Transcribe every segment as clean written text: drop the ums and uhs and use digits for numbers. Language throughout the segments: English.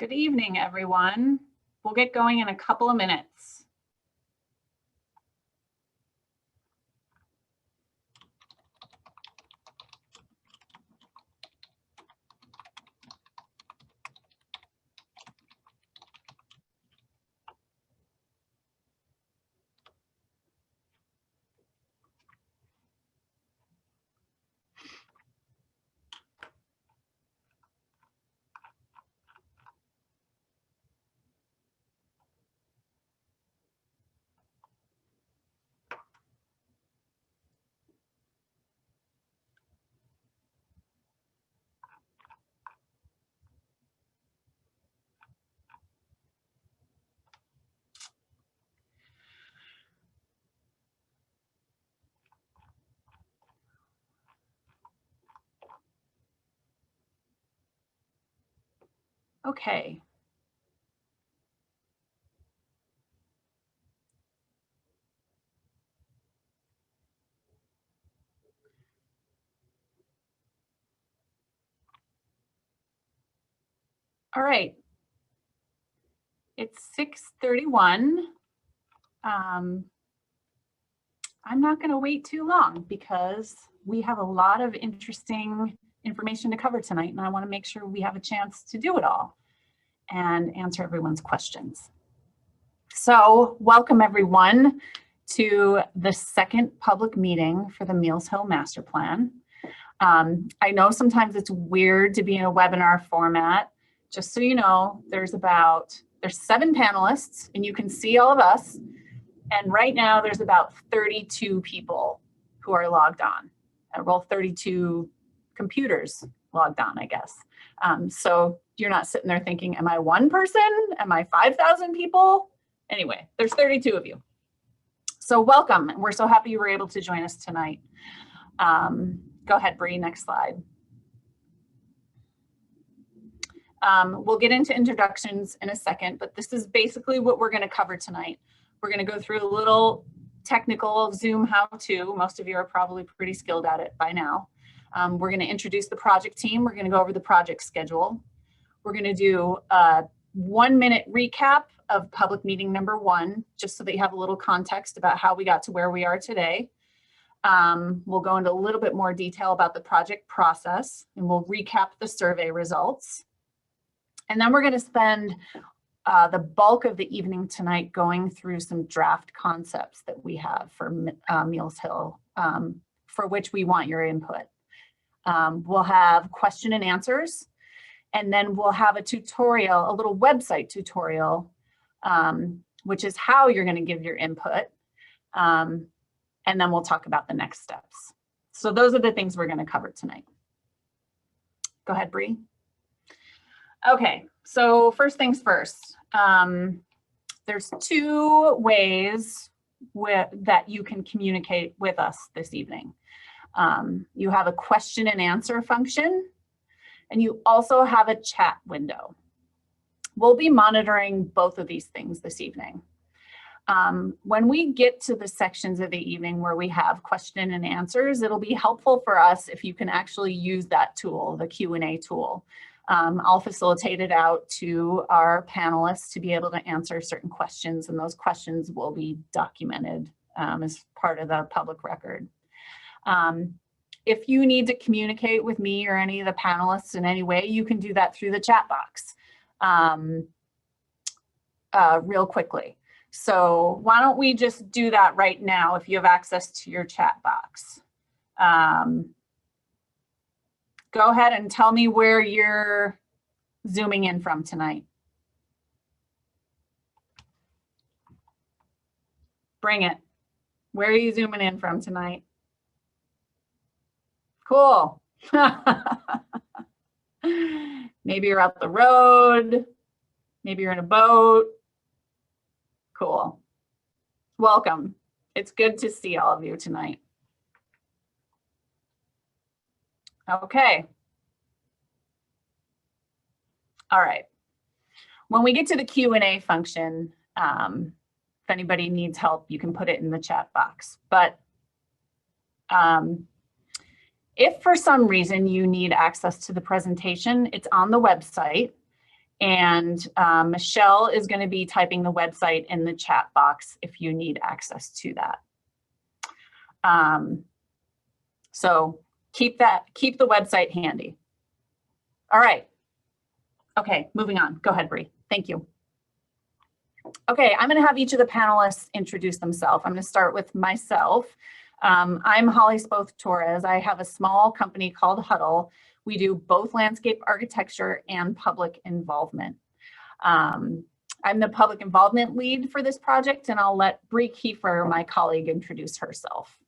Good evening, everyone. We'll get going in a couple of minutes. Okay. All right. It's 6:31. I'm not going to wait too long because we have a lot of interesting information to cover tonight, and I want to make sure we have a chance to do it all and answer everyone's questions. So welcome everyone to the second public meeting for the Meals Hill Master Plan. I know sometimes it's weird to be in a webinar format. Just so you know, there's 7 panelists and you can see all of us. And right now there's about 32 people who are logged on. Well, 32 computers logged on, I guess. So you're not sitting there thinking, am I one person? Am I 5,000 people? Anyway, there's 32 of you. So welcome. And we're so happy you were able to join us tonight. Go ahead, Bree, next slide. We'll get into introductions in a second, but this is basically what we're going to cover tonight. We're going to go through a little technical Zoom how-to. Most of you are probably pretty skilled at it by now. We're going to introduce the project team. We're going to go over the project schedule. We're going to do a 1-minute recap of public meeting number 1, just so that you have a little context about how we got to where we are today. We'll go into a little bit more detail about the project process, and we'll recap the survey results. And then we're going to spend the bulk of the evening tonight going through some draft concepts that we have for Meals Hill, for which we want your input. We'll have question and answers, and then we'll have a tutorial, a little website tutorial, which is how you're going to give your input. And then we'll talk about the next steps. So those are the things we're going to cover tonight. Go ahead, Bree. Okay, so first things first. There's 2 ways that you can communicate with us this evening. You have a question and answer function, and you also have a chat window. We'll be monitoring both of these things this evening. When we get to the sections of the evening where we have question and answers, it'll be helpful for us if you can actually use that tool, the Q&A tool. I'll facilitate it out to our panelists to be able to answer certain questions, and those questions will be documented as part of the public record. If you need to communicate with me or any of the panelists in any way, you can do that through the chat box real quickly. So why don't we just do that right now if you have access to your chat box. Go ahead and tell me where you're zooming in from tonight. Bring it. Where are you zooming in from tonight? Cool. Maybe you're out the road. Maybe you're in a boat. Cool. Welcome. It's good to see all of you tonight. Okay. All right. When we get to the Q&A function, if anybody needs help, you can put it in the chat box. But if for some reason you need access to the presentation, it's on the website. And Michelle is going to be typing the website in the chat box if you need access to that. So keep the website handy. All right. Okay, moving on. Go ahead, Bree. Thank you. Okay, I'm going to have each of the panelists introduce themselves. I'm going to start with myself. I'm Holly Spoth Torres. I have a small company called Huddle. We do both landscape architecture and public involvement. I'm the public involvement lead for this project, and I'll let Bree Kiefer, my colleague, introduce herself.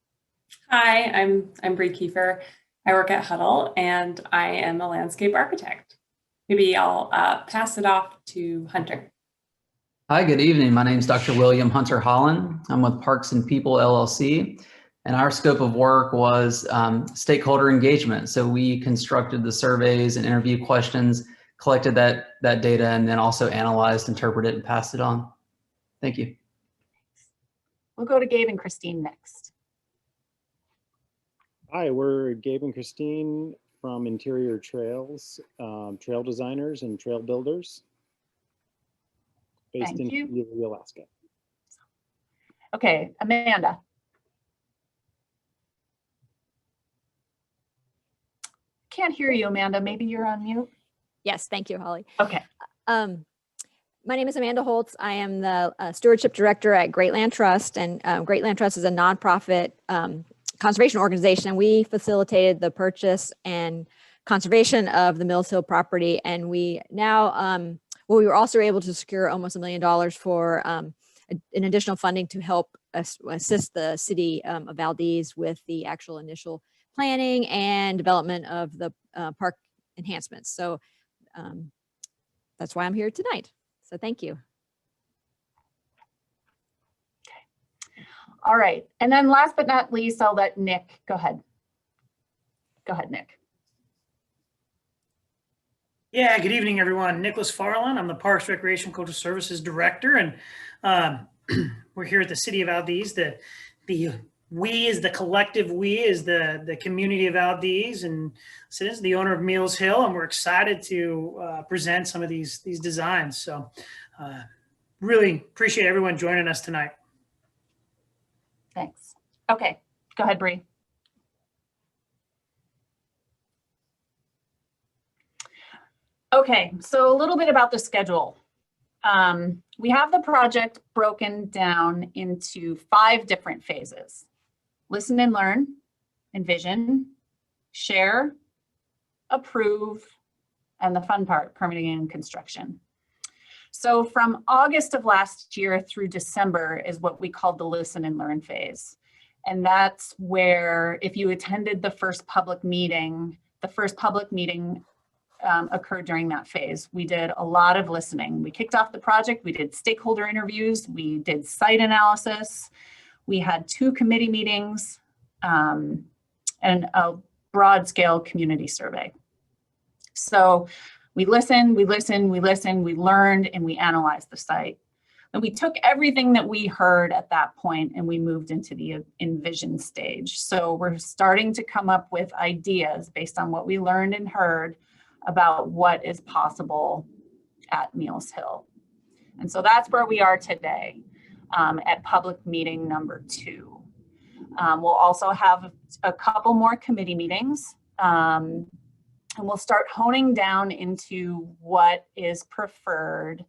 Hi, I'm Bree Kiefer. I work at Huddle, and I am a landscape architect. Maybe I'll pass it off to Hunter. Hi, good evening. My name is Dr. William Hunter Holland. I'm with Parks and People LLC, and our scope of work was stakeholder engagement. So we constructed the surveys and interview questions, collected that data, and then also analyzed, interpreted, and passed it on. Thank you. We'll go to Gabe and Christine next. Hi, we're Gabe and Christine from Interior Trails, trail designers and trail builders based in Ely, Alaska. Okay, Amanda. Can't hear you, Amanda. Maybe you're on mute. Yes, thank you, Holly. Okay. My name is Amanda Holtz. I am the stewardship director at Great Land Trust, and Great Land Trust is a nonprofit conservation organization, and we facilitated the purchase and conservation of the Mills Hill property. And we now, we were also able to secure almost $1 million for an additional funding to help assist the city of Valdez with the actual initial planning and development of the park enhancements. So that's why I'm here tonight. So thank you. All right. And then last but not least, I'll let Nick go ahead. Go ahead, Nick. Yeah, good evening, everyone. Nicholas Farland. I'm the Parks, Recreation, Cultural Services Director, and we're here at the City of Valdez. The we is the collective, we is the community of Valdez, and citizens, the owner of Mills Hill, and we're excited to present some of these designs. So really appreciate everyone joining us tonight. Thanks. Okay, go ahead, Bree. Okay, so a little bit about the schedule. We have the project broken down into 5 different phases: listen and learn, envision, share, approve, and the fun part, permitting and construction. So from August of last year through December is what we called the listen and learn phase. And that's where, if you attended the first public meeting, occurred during that phase. We did a lot of listening. We kicked off the project. We did stakeholder interviews. We did site analysis. We had 2 committee meetings and a broad scale community survey. So we listened, we learned, and we analyzed the site. And we took everything that we heard at that point and we moved into the envision stage. So we're starting to come up with ideas based on what we learned and heard about what is possible at Mills Hill. And so that's where we are today at public meeting number 2. We'll also have a couple more committee meetings. And we'll start honing down into what is preferred,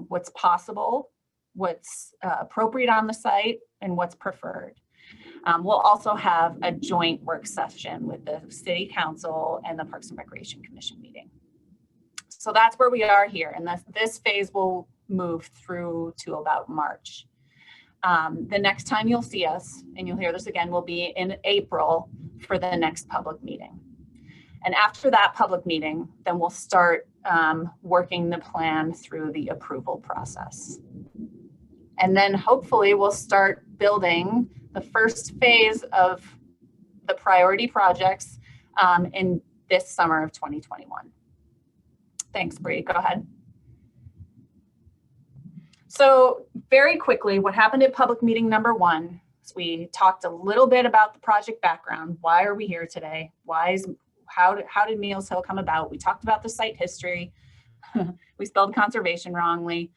what's possible, what's appropriate on the site, and what's preferred. We'll also have a joint work session with the City Council and the Parks and Recreation Commission meeting. So that's where we are here, and this phase will move through to about March. The next time you'll see us, and you'll hear this again, will be in April for the next public meeting. And after that public meeting, then we'll start working the plan through the approval process. And then hopefully we'll start building the first phase of the priority projects in this summer of 2021. Thanks, Bree. Go ahead. So very quickly, what happened at public meeting number 1 is we talked a little bit about the project background. Why are we here today? How did Mills Hill come about? We talked about the site history. We spelled conservation wrongly.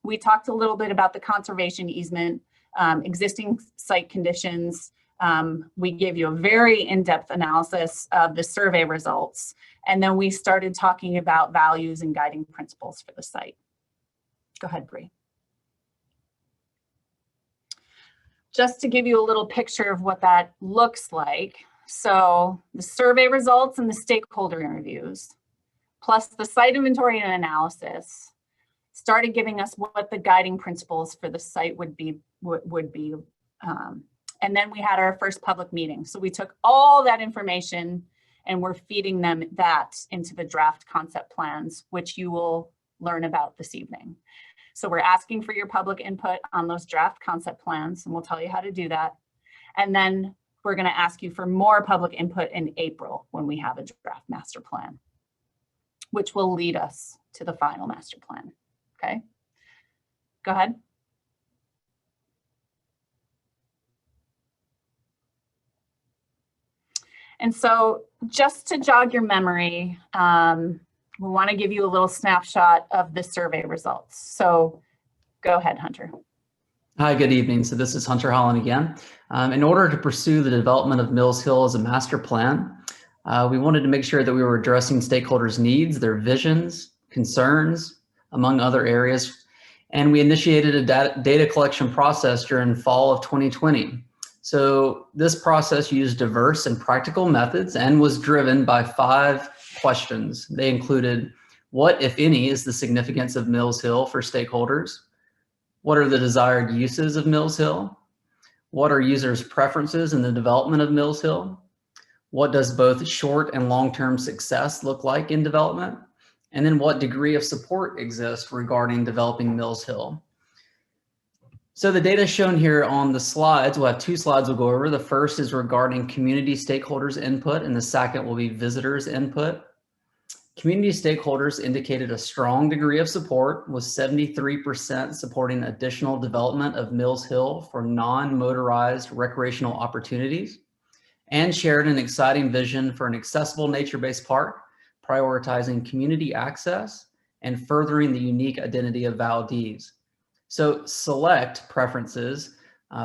We talked a little bit about the conservation easement, existing site conditions. We gave you a very in-depth analysis of the survey results. And then we started talking about values and guiding principles for the site. Go ahead, Bree. Just to give you a little picture of what that looks like. So the survey results and the stakeholder interviews, plus the site inventory and analysis, started giving us what the guiding principles for the site would be. And then we had our first public meeting. So we took all that information and we're feeding them that into the draft concept plans, which you will learn about this evening. So we're asking for your public input on those draft concept plans, and we'll tell you how to do that. And then we're going to ask you for more public input in April when we have a draft master plan, which will lead us to the final master plan. Okay, go ahead. And so just to jog your memory, we want to give you a little snapshot of the survey results. So go ahead, Hunter. Hi, good evening. So this is Hunter Holland again. In order to pursue the development of Mills Hill as a master plan, we wanted to make sure that we were addressing stakeholders' needs, their visions, concerns, among other areas. And we initiated a data collection process during fall of 2020. So this process used diverse and practical methods and was driven by 5 questions. They included: what, if any, is the significance of Mills Hill for stakeholders? What are the desired uses of Mills Hill? What are users' preferences in the development of Mills Hill? What does both short and long-term success look like in development? And then what degree of support exists regarding developing Mills Hill? So the data shown here on the slides, we'll have 2 slides we'll go over. The first is regarding community stakeholders input, and the second will be visitors input. Community stakeholders indicated a strong degree of support, with 73% supporting additional development of Mills Hill for non-motorized recreational opportunities, and shared an exciting vision for an accessible nature-based park, prioritizing community access and furthering the unique identity of Valdez. So select preferences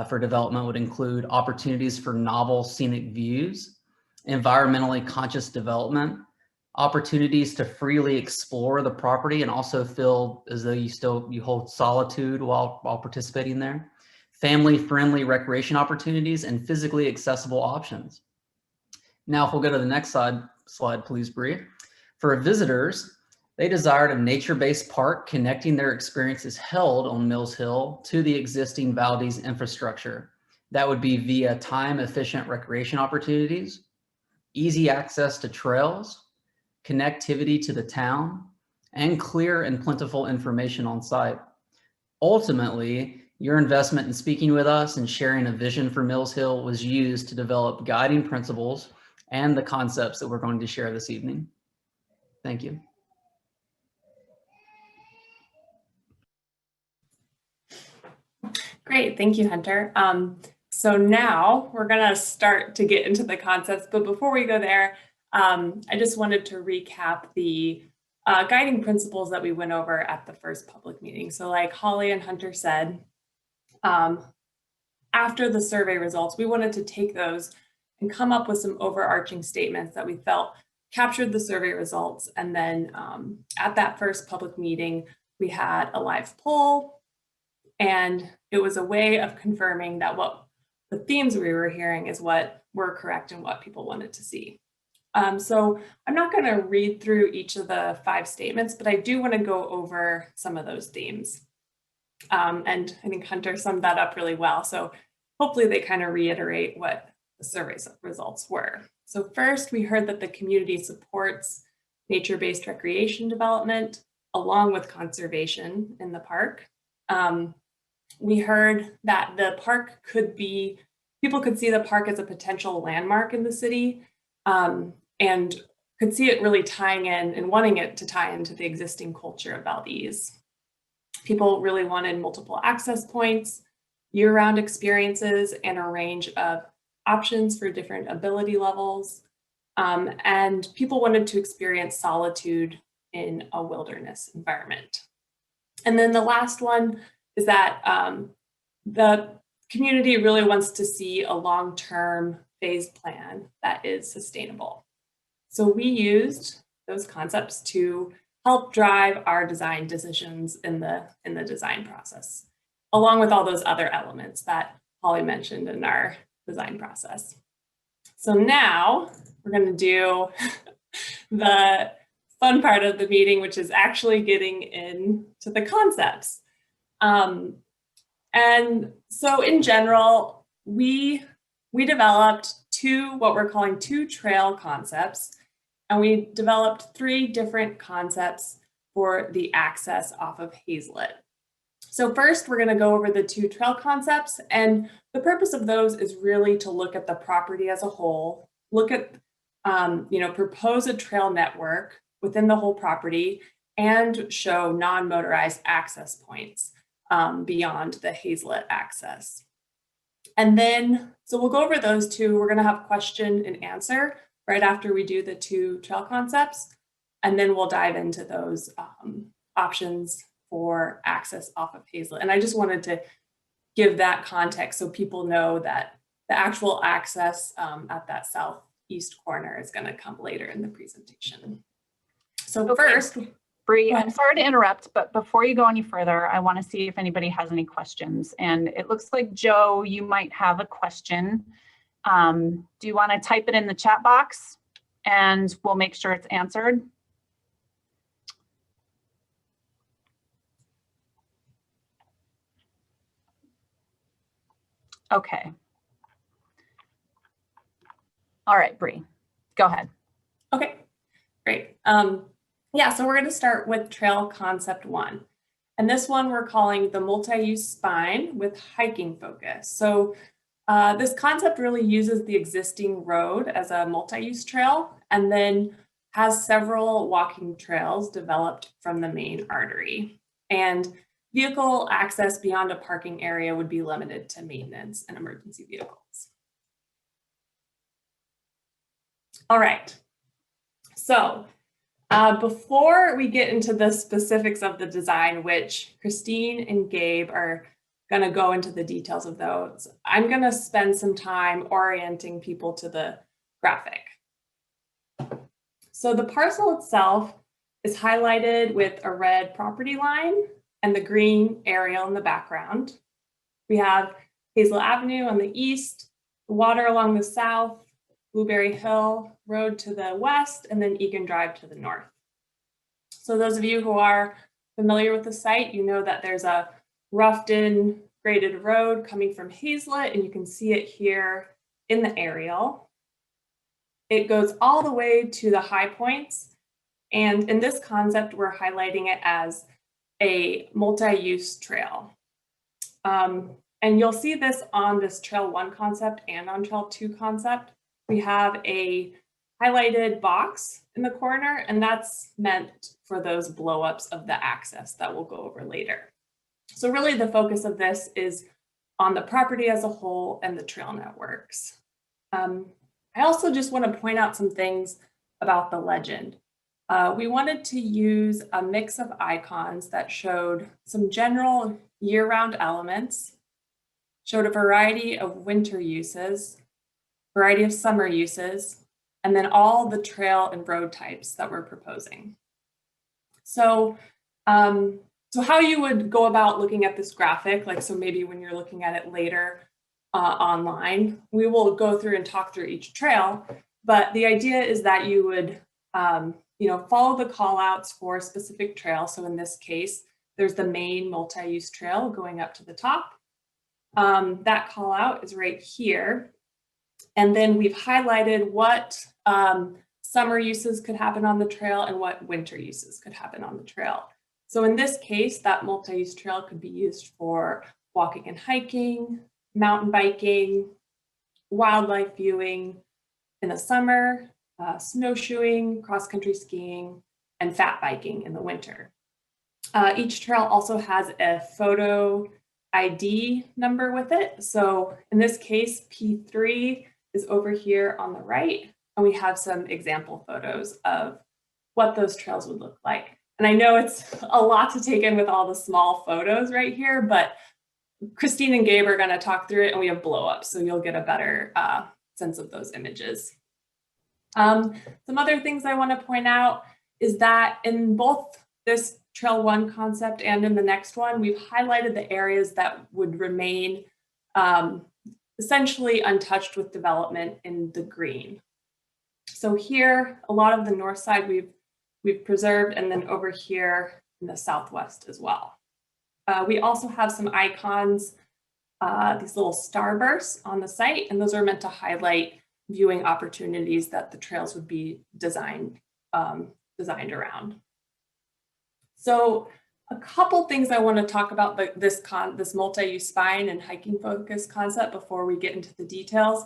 for development would include opportunities for novel scenic views, environmentally conscious development, opportunities to freely explore the property and also feel as though you hold solitude while participating there, family-friendly recreation opportunities, and physically accessible options. Now, if we'll go to the next slide, please, Bree. For visitors, they desired a nature-based park connecting their experiences held on Mills Hill to the existing Valdez infrastructure. That would be via time-efficient recreation opportunities, easy access to trails, connectivity to the town, and clear and plentiful information on site. Ultimately, your investment in speaking with us and sharing a vision for Mills Hill was used to develop guiding principles and the concepts that we're going to share this evening. Thank you. Great, thank you, Hunter. So now we're gonna start to get into the concepts, but before we go there, I just wanted to recap the guiding principles that we went over at the first public meeting. So like Holly and Hunter said, after the survey results, we wanted to take those and come up with some overarching statements that we felt captured the survey results. And then at that first public meeting, we had a live poll, and it was a way of confirming that what the themes we were hearing is what were correct and what people wanted to see. So I'm not going to read through each of the 5 statements, but I do want to go over some of those themes. And I think Hunter summed that up really well. So hopefully they kind of reiterate what the survey results were. So first, we heard that the community supports nature-based recreation development along with conservation in the park. We heard that the park could be, people could see the park as a potential landmark in the city, and could see it really tying in and wanting it to tie into the existing culture of Valdez. People really wanted multiple access points, year-round experiences, and a range of options for different ability levels. And people wanted to experience solitude in a wilderness environment. And then the last one is that the community really wants to see a long-term phase plan that is sustainable. So we used those concepts to help drive our design decisions in the design process, along with all those other elements that Holly mentioned in our design process. So now we're going to do the fun part of the meeting, which is actually getting into the concepts. And so in general, we developed what we're calling two trail concepts, and we developed 3 different concepts for the access off of Hazlet. So first, we're going to go over the 2 trail concepts, and the purpose of those is really to look at the property as a whole, look at, propose a trail network within the whole property, and show non-motorized access points beyond the Hazlet access. And then, so we'll go over those 2. We're going to have question and answer right after we do the 2 trail concepts, and then we'll dive into those options for access off of Hazlet. And I just wanted to give that context so people know that the actual access at that southeast corner is going to come later in the presentation. So Okay. first, Bree, I'm sorry to interrupt, but before you go any further, I want to see if anybody has any questions. And it looks like, Joe, you might have a question. Do you want to type it in the chat box and we'll make sure it's answered? Okay. All right, Bree, go ahead. okay, great. Yeah, so we're going to start with trail concept 1. And this one we're calling the multi-use spine with hiking focus. So this concept really uses the existing road as a multi-use trail and then has several walking trails developed from the main artery. And vehicle access beyond a parking area would be limited to maintenance and emergency vehicles. All right, so before we get into the specifics of the design, which Christine and Gabe are going to go into the details of those, I'm going to spend some time orienting people to the graphic. So the parcel itself is highlighted with a red property line and the green aerial in the background. We have Hazlet Avenue on the east, the water along the south, Blueberry Hill Road to the west, and then Egan Drive to the north. So those of you who are familiar with the site, you know that there's a roughed-in graded road coming from Hazlet, and you can see it here in the aerial. It goes all the way to the high points, and in this concept, we're highlighting it as a multi-use trail. And you'll see this on this Trail 1 concept and on Trail 2 concept. We have a highlighted box in the corner, and that's meant for those blowups of the access that we'll go over later. So really the focus of this is on the property as a whole and the trail networks. I also just want to point out some things about the legend. We wanted to use a mix of icons that showed some general year-round elements, showed a variety of winter uses, variety of summer uses, and then all the trail and road types that we're proposing. So, so how you would go about looking at this graphic, like, so maybe when you're looking at it later online, we will go through and talk through each trail, but the idea is that you would, follow the call outs for a specific trail. So in this case, there's the main multi-use trail going up to the top. That call out is right here. And then we've highlighted what summer uses could happen on the trail and what winter uses could happen on the trail. So in this case, that multi-use trail could be used for walking and hiking, mountain biking, wildlife viewing in the summer, snowshoeing, cross-country skiing, and fat biking in the winter. Each trail also has a photo ID number with it. So in this case, P3 is over here on the right, and we have some example photos of what those trails would look like. And I know it's a lot to take in with all the small photos right here, but Christine and Gabe are going to talk through it, and we have blow-ups, so you'll get a better sense of those images. Some other things I want to point out is that in both this Trail 1 concept and in the next one, we've highlighted the areas that would remain essentially untouched with development in the green. So here, a lot of the north side we've preserved, and then over here in the southwest as well. We also have some icons, these little starbursts on the site, and those are meant to highlight viewing opportunities that the trails would be designed around. So a couple things I want to talk about this multi-use spine and hiking focus concept before we get into the details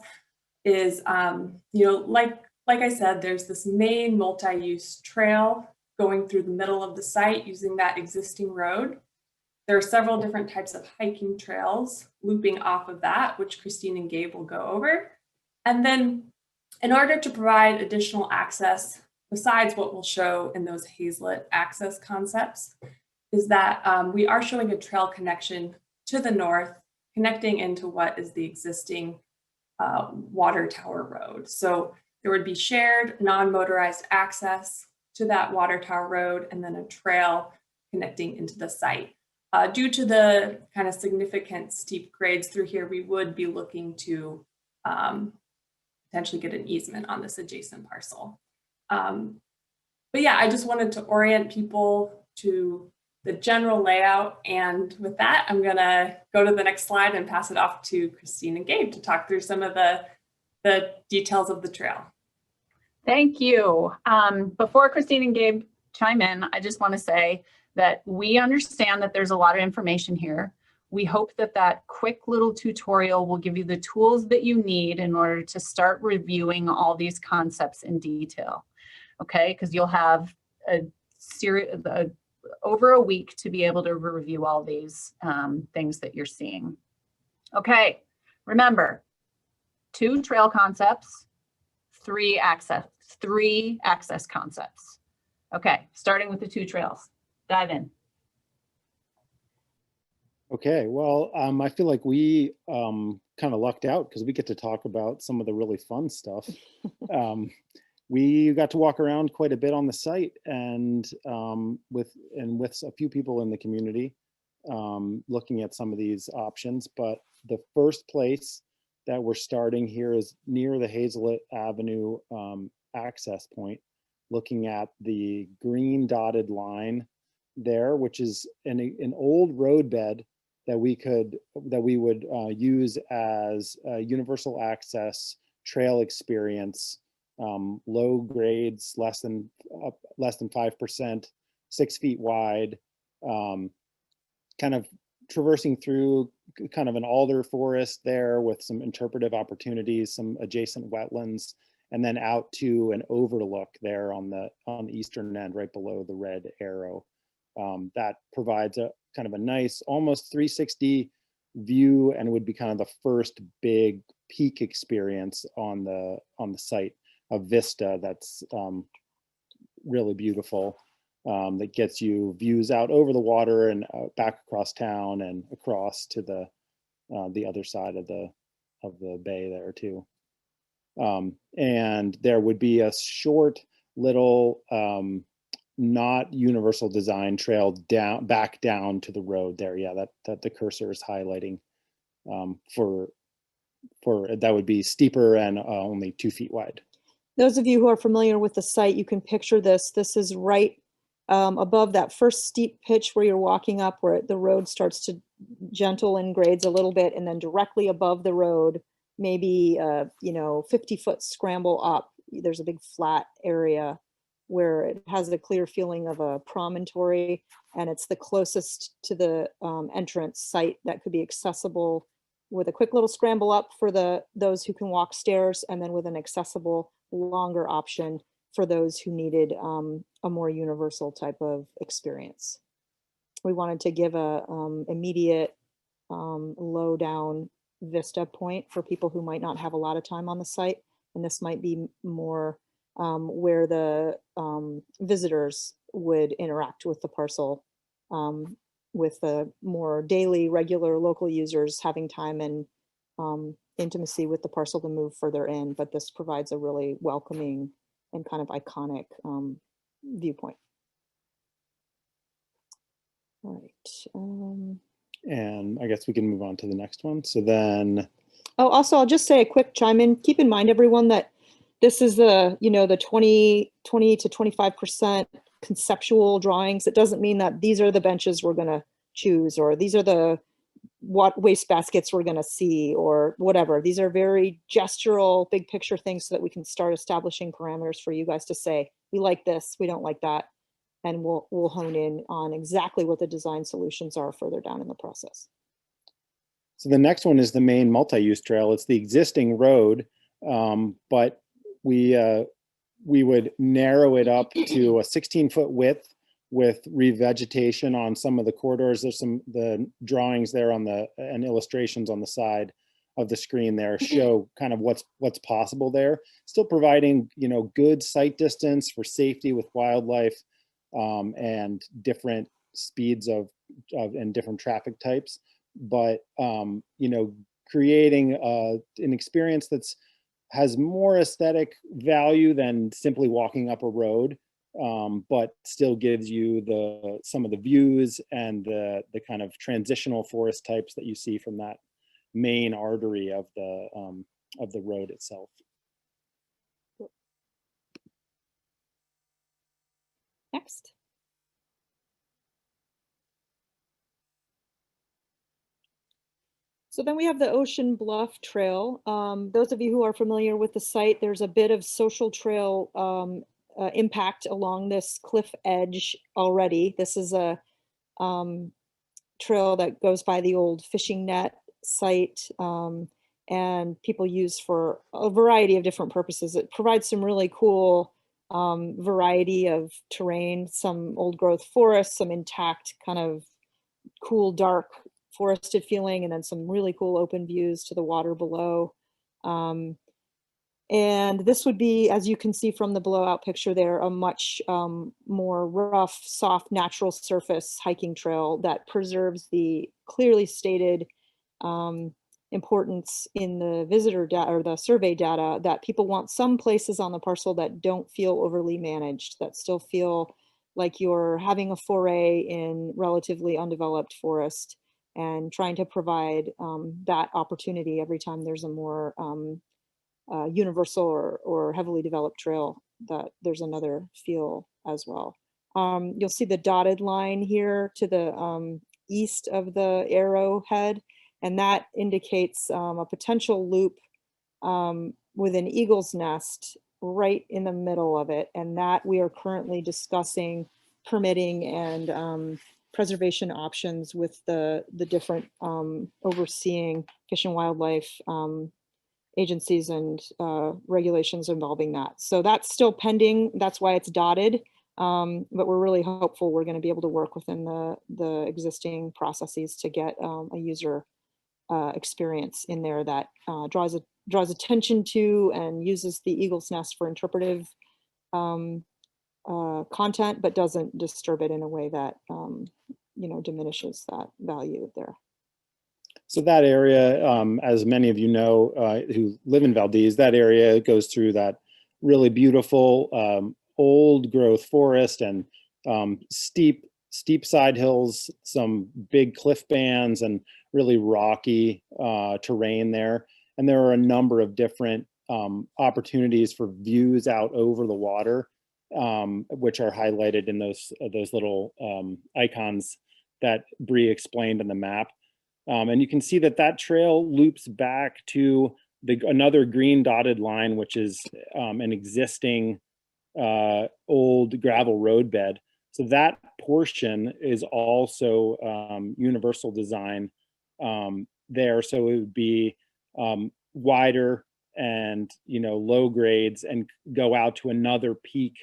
is, like I said, there's this main multi-use trail going through the middle of the site using that existing road. There are several different types of hiking trails looping off of that, which Christine and Gabe will go over. And then in order to provide additional access, besides what we'll show in those Hazlet access concepts, is that we are showing a trail connection to the north, connecting into what is the existing water tower road. So there would be shared non-motorized access to that water tower road, and then a trail connecting into the site. Due to the kind of significant steep grades through here, we would be looking to potentially get an easement on this adjacent parcel. But yeah, I just wanted to orient people to the general layout. And with that, I'm gonna go to the next slide and pass it off to Christine and Gabe to talk through some of the details of the trail. Thank you. Before Christine and Gabe chime in, I just want to say that we understand that there's a lot of information here. We hope that that quick little tutorial will give you the tools that you need in order to start reviewing all these concepts in detail. Okay, because you'll have over a week to be able to review all these things that you're seeing. Okay, remember, 2 trail concepts, 3 access concepts. Okay, starting with the 2 trails. Dive in. Okay, well, I feel like we kind of lucked out because we get to talk about some of the really fun stuff. We got to walk around quite a bit on the site, and with a few people in the community looking at some of these options. But the first place that we're starting here is near the Hazlet Avenue access point, looking at the green dotted line there, which is an old roadbed that we would use as a universal access trail experience. Low grades, less than 5%, 6 feet wide, kind of traversing through kind of an alder forest there with some interpretive opportunities, some adjacent wetlands, and then out to an overlook there on the eastern end, right below the red arrow. That provides a kind of a nice, almost 360 view, and would be kind of the first big peak experience on the site. A vista that's really beautiful, that gets you views out over the water and back across town and across to the other side of the bay there too. And there would be a short little not universal design trail back down to the road there. Yeah, that the cursor is highlighting for that would be steeper and only 2 feet wide. Those of you who are familiar with the site, you can picture this. This is right above that first steep pitch where you're walking up, where the road starts to gentle in grades a little bit, and then directly above the road, maybe 50-foot scramble up. There's a big flat area where it has a clear feeling of a promontory, and it's the closest to the entrance site that could be accessible with a quick little scramble up for those who can walk stairs, and then with an accessible longer option for those who needed a more universal type of experience. We wanted to give a immediate low down vista point for people who might not have a lot of time on the site, and this might be more where the visitors would interact with the parcel, with the more daily, regular local users having time and intimacy with the parcel to move further in. But this provides a really welcoming and kind of iconic viewpoint. All right. And I guess we can move on to the next one. So then, Oh, also, I'll just say a quick chime in. Keep in mind, everyone, that this is the, the 20 to 25% conceptual drawings. It doesn't mean that these are the benches we're going to choose, or these are the waste baskets we're going to see, or whatever. These are very gestural, big picture things so that we can start establishing parameters for you guys to say, we like this, we don't like that. And we'll hone in on exactly what the design solutions are further down in the process. so the next one is the main multi-use trail. It's the existing road, but we would narrow it up to a 16-foot width with revegetation on some of the corridors. There's the drawings there on and illustrations on the side of the screen there show kind of what's possible there. Still providing, good sight distance for safety with wildlife, and different speeds and different traffic types. But, creating an experience has more aesthetic value than simply walking up a road, but still gives you some of the views and the kind of transitional forest types that you see from that main artery of the road itself. Next. So then we have the Ocean Bluff Trail. Those of you who are familiar with the site, there's a bit of social trail impact along this cliff edge already. This is a trail that goes by the old fishing net site, and people use for a variety of different purposes. It provides some really cool variety of terrain, some old growth forest, some intact kind of cool, dark forested feeling, and then some really cool open views to the water below. And this would be, as you can see from the blowout picture there, a much more rough, soft, natural surface hiking trail that preserves the clearly stated importance in the visitor data or the survey data that people want some places on the parcel that don't feel overly managed, that still feel like you're having a foray in relatively undeveloped forest, and trying to provide that opportunity every time there's a more universal or heavily developed trail, that there's another feel as well. You'll see the dotted line here to the east of the arrowhead, and that indicates a potential loop with an eagle's nest right in the middle of it, and that we are currently discussing permitting and preservation options with the different overseeing Fish and Wildlife agencies and regulations involving that. So that's still pending. That's why it's dotted. But we're really hopeful we're going to be able to work within the existing processes to get a user experience in there that draws attention to and uses the eagle's nest for interpretive content, but doesn't disturb it in a way that diminishes that value there. So that area, as many of you know who live in Valdez, that area goes through that really beautiful old growth forest and steep side hills, some big cliff bands, and really rocky terrain there. And there are a number of different opportunities for views out over the water, which are highlighted in those little icons that Bree explained in the map. And you can see that trail loops back to another green dotted line, which is an existing old gravel roadbed. So that portion is also universal design there. So it would be wider and low grades and go out to another peak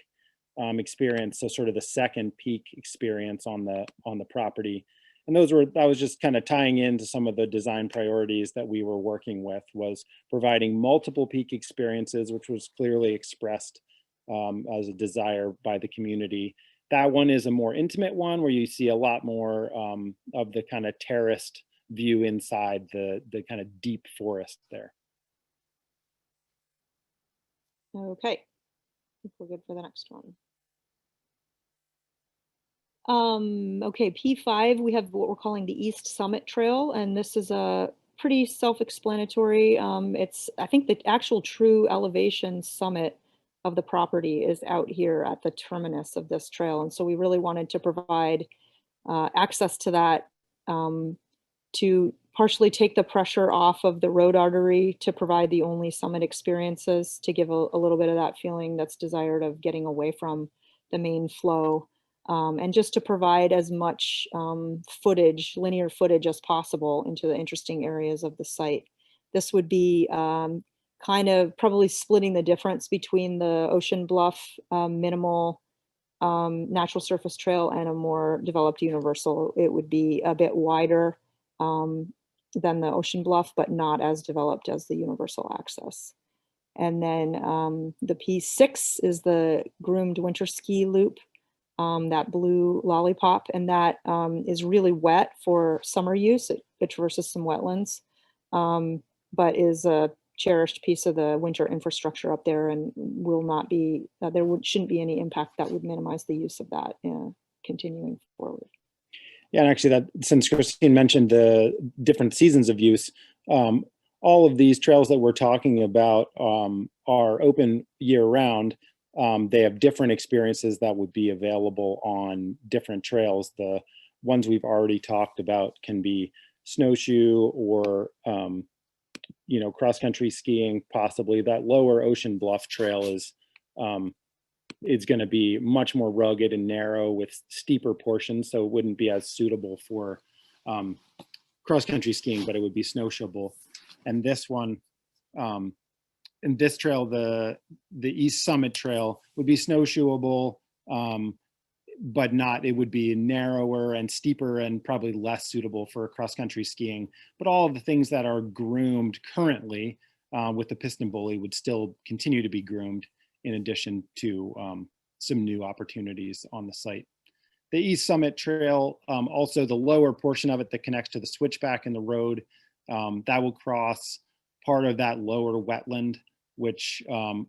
experience. So sort of the second peak experience on the property. And that was just kind of tying into some of the design priorities that we were working with, was providing multiple peak experiences, which was clearly expressed as a desire by the community. That one is a more intimate one where you see a lot more of the kind of terraced view inside the kind of deep forest there. Okay, I think we're good for the next one. Okay, P5, we have what we're calling the East Summit Trail, and this is a pretty self-explanatory. I think the actual true elevation summit of the property is out here at the terminus of this trail. And so we really wanted to provide access to that to partially take the pressure off of the road artery, to provide the only summit experiences, to give a little bit of that feeling that's desired of getting away from the main flow. And just to provide as much footage, linear footage as possible into the interesting areas of the site. This would be kind of probably splitting the difference between the Ocean Bluff minimal natural surface trail and a more developed universal. It would be a bit wider than the Ocean Bluff, but not as developed as the universal access. And then the P6 is the groomed winter ski loop. That blue lollipop, and that is really wet for summer use. It traverses some wetlands, but is a cherished piece of the winter infrastructure up there, and will not be, shouldn't be any impact that would minimize the use of that continuing forward. Yeah, and actually that, since Christine mentioned the different seasons of use, all of these trails that we're talking about are open year round. They have different experiences that would be available on different trails. The ones we've already talked about can be snowshoe or, cross-country skiing, possibly. That lower Ocean Bluff trail is going to be much more rugged and narrow with steeper portions, so it wouldn't be as suitable for cross-country skiing, but it would be snowshoeable. And this one, and this trail, the East Summit Trail, would be snowshoeable, but it would be narrower and steeper and probably less suitable for cross-country skiing. But all of the things that are groomed currently with the piston bully would still continue to be groomed, in addition to some new opportunities on the site. The East Summit Trail, also the lower portion of it that connects to the switchback in the road, that will cross part of that lower wetland, which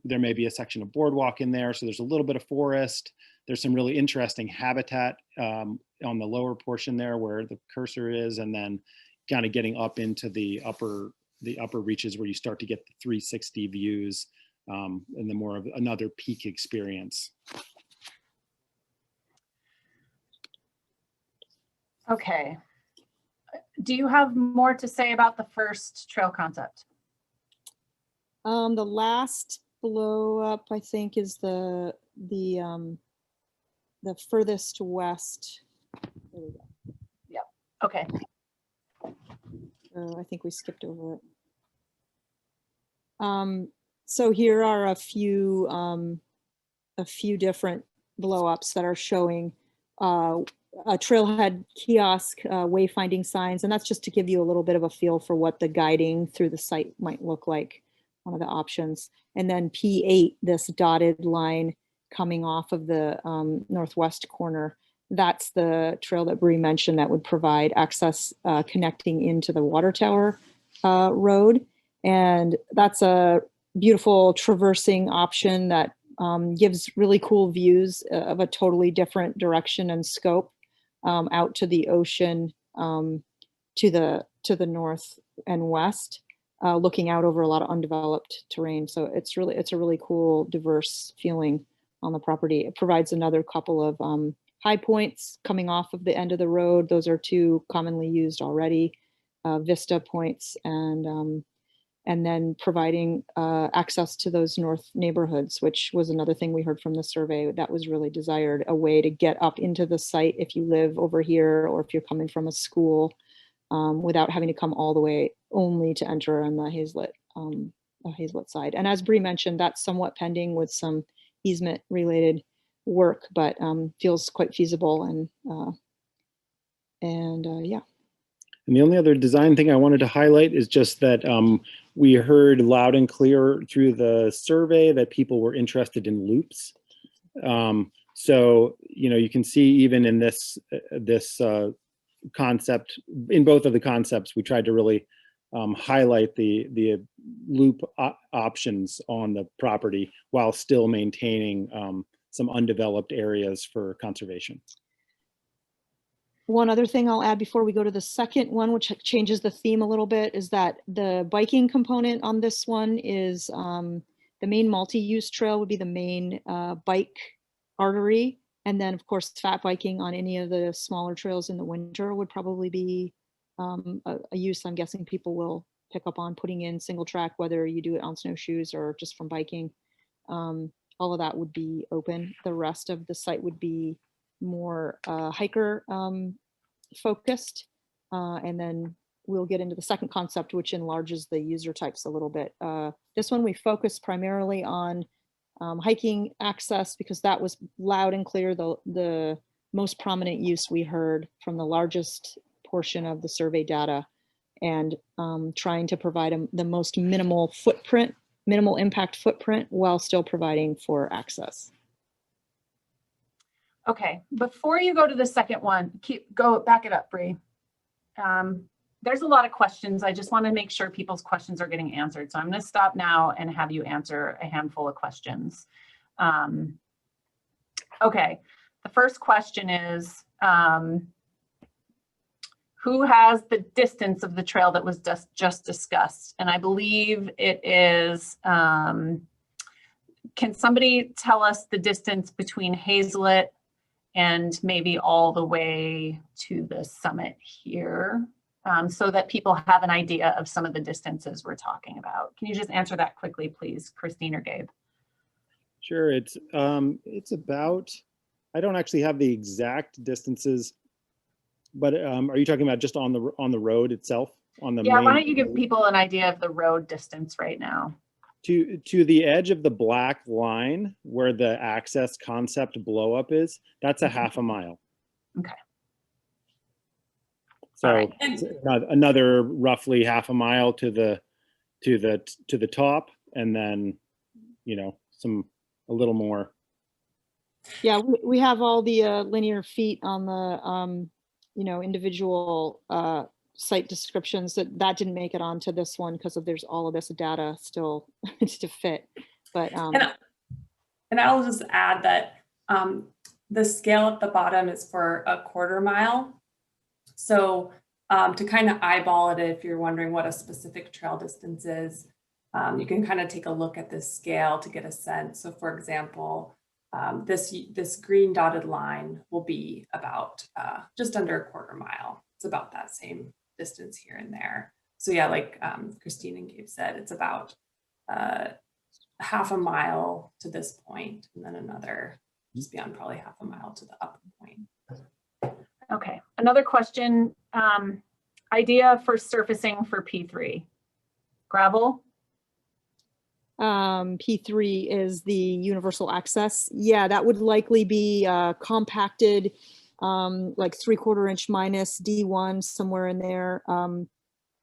there may be a section of boardwalk in there. So there's a little bit of forest. There's some really interesting habitat on the lower portion there where the cursor is, and then kind of getting up into the upper reaches where you start to get the 360 views and the more of another peak experience. Okay. Do you have more to say about the first trail concept? The last blow up, I think, is the furthest west. There we go. Yep. Okay. I think we skipped over it. So here are a few different blow ups that are showing a trailhead kiosk, wayfinding signs, and that's just to give you a little bit of a feel for what the guiding through the site might look like. One of the options. And then P8, this dotted line coming off of the northwest corner, that's the trail that Bree mentioned that would provide access connecting into the water tower road. And that's a beautiful traversing option that gives really cool views of a totally different direction and scope out to the ocean to the north and west. Looking out over a lot of undeveloped terrain. So it's a really cool, diverse feeling on the property. It provides another couple of high points coming off of the end of the road. Those are two commonly used already, vista points, and then providing access to those north neighborhoods, which was another thing we heard from the survey that was really desired, a way to get up into the site if you live over here or if you're coming from a school. Without having to come all the way only to enter on the Hazlet side. And as Bree mentioned, that's somewhat pending with some easement related work, but feels quite feasible yeah. And the only other design thing I wanted to highlight is just that We heard loud and clear through the survey that people were interested in loops. So, you know, you can see even in this concept, in both of the concepts, we tried to really highlight the loop options on the property while still maintaining some undeveloped areas for conservation. One other thing I'll add before we go to the second one, which changes the theme a little bit, is that the biking component on this one is the main multi-use trail would be the main bike artery. And then of course, fat biking on any of the smaller trails in the winter would probably be a use I'm guessing people will pick up on, putting in single track, whether you do it on snowshoes or just from biking. All of that would be open. The rest of the site would be more hiker focused. And then we'll get into the second concept, which enlarges the user types a little bit. This one we focus primarily on hiking access because that was loud and clear, the most prominent use we heard from the largest portion of the survey data, and trying to provide the most minimal impact footprint while still providing for access. Okay, before you go to the second one, back it up, Bree. There's a lot of questions. I just want to make sure people's questions are getting answered. So I'm going to stop now and have you answer a handful of questions. Okay, the first question is, who has the distance of the trail that was just discussed? And I believe it is, can somebody tell us the distance between Hazelet and maybe all the way to the summit here, so that people have an idea of some of the distances we're talking about? Can you just answer that quickly, please, Christine or Gabe? Sure, it's about, I don't actually have the exact distances, but are you talking about just on the road itself? On the Yeah, main why don't you give people an idea of the road distance right now? to the edge of the black line where the access concept blow up is? That's a half a mile. Okay. So All right. it's another roughly half a mile to the top, and then, you know, a little more. Yeah, we have all the linear feet on the you know, individual site descriptions. That didn't make it onto this one because there's all of this data still to fit. But and I'll just add that the scale at the bottom is for a quarter mile. So to kind of eyeball it, if you're wondering what a specific trail distance is, you can kind of take a look at this scale to get a sense. So for example, this green dotted line will be about just under a quarter mile. It's about that same distance here and there. So yeah, like Christine and Gabe said, it's about half a mile to this point, and then another just beyond probably half a mile to the upper point. Okay, another question, idea for surfacing for P3. Gravel? P3 is the universal access. Yeah, that would likely be compacted, like 3/4 inch minus D1, somewhere in there,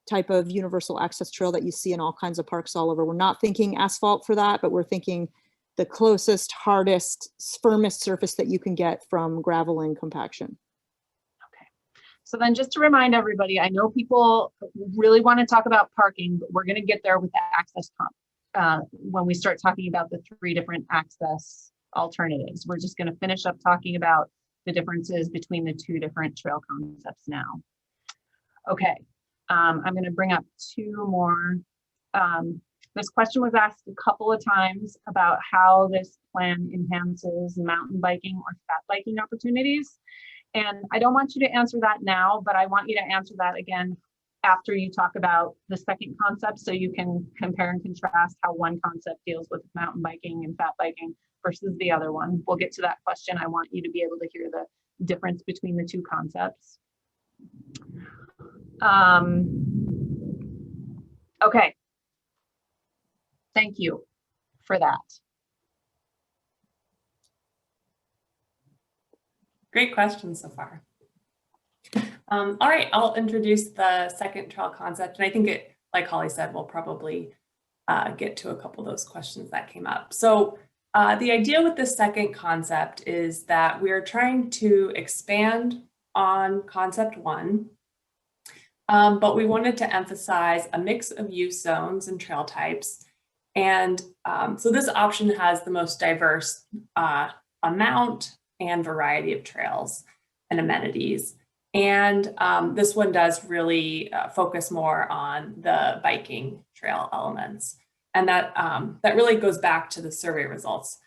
type of universal access trail that you see in all kinds of parks all over. We're not thinking asphalt for that, but we're thinking the closest, hardest, firmest surface that you can get from gravel and compaction. Okay, so then just to remind everybody, I know people really want to talk about parking, but we're going to get there with the access comp. When we start talking about the 3 different access alternatives, we're just going to finish up talking about the differences between the 2 different trail concepts now. Okay, I'm going to bring up 2 more. This question was asked a couple of times about how this plan enhances mountain biking or fat biking opportunities. And I don't want you to answer that now, but I want you to answer that again after you talk about the second concept, so you can compare and contrast how one concept deals with mountain biking and fat biking versus the other one. We'll get to that question. I want you to be able to hear the difference between the 2 concepts. Okay. Thank you for that. Great question so far. All right, I'll introduce the second trail concept, and I think it like Holly said, we'll probably get to a couple of those questions that came up. So the idea with this second concept is that we're trying to expand on concept one, but we wanted to emphasize a mix of use zones and trail types. And so this option has the most diverse amount and variety of trails and amenities. And this one does really focus more on the biking trail elements. And that really goes back to the survey results.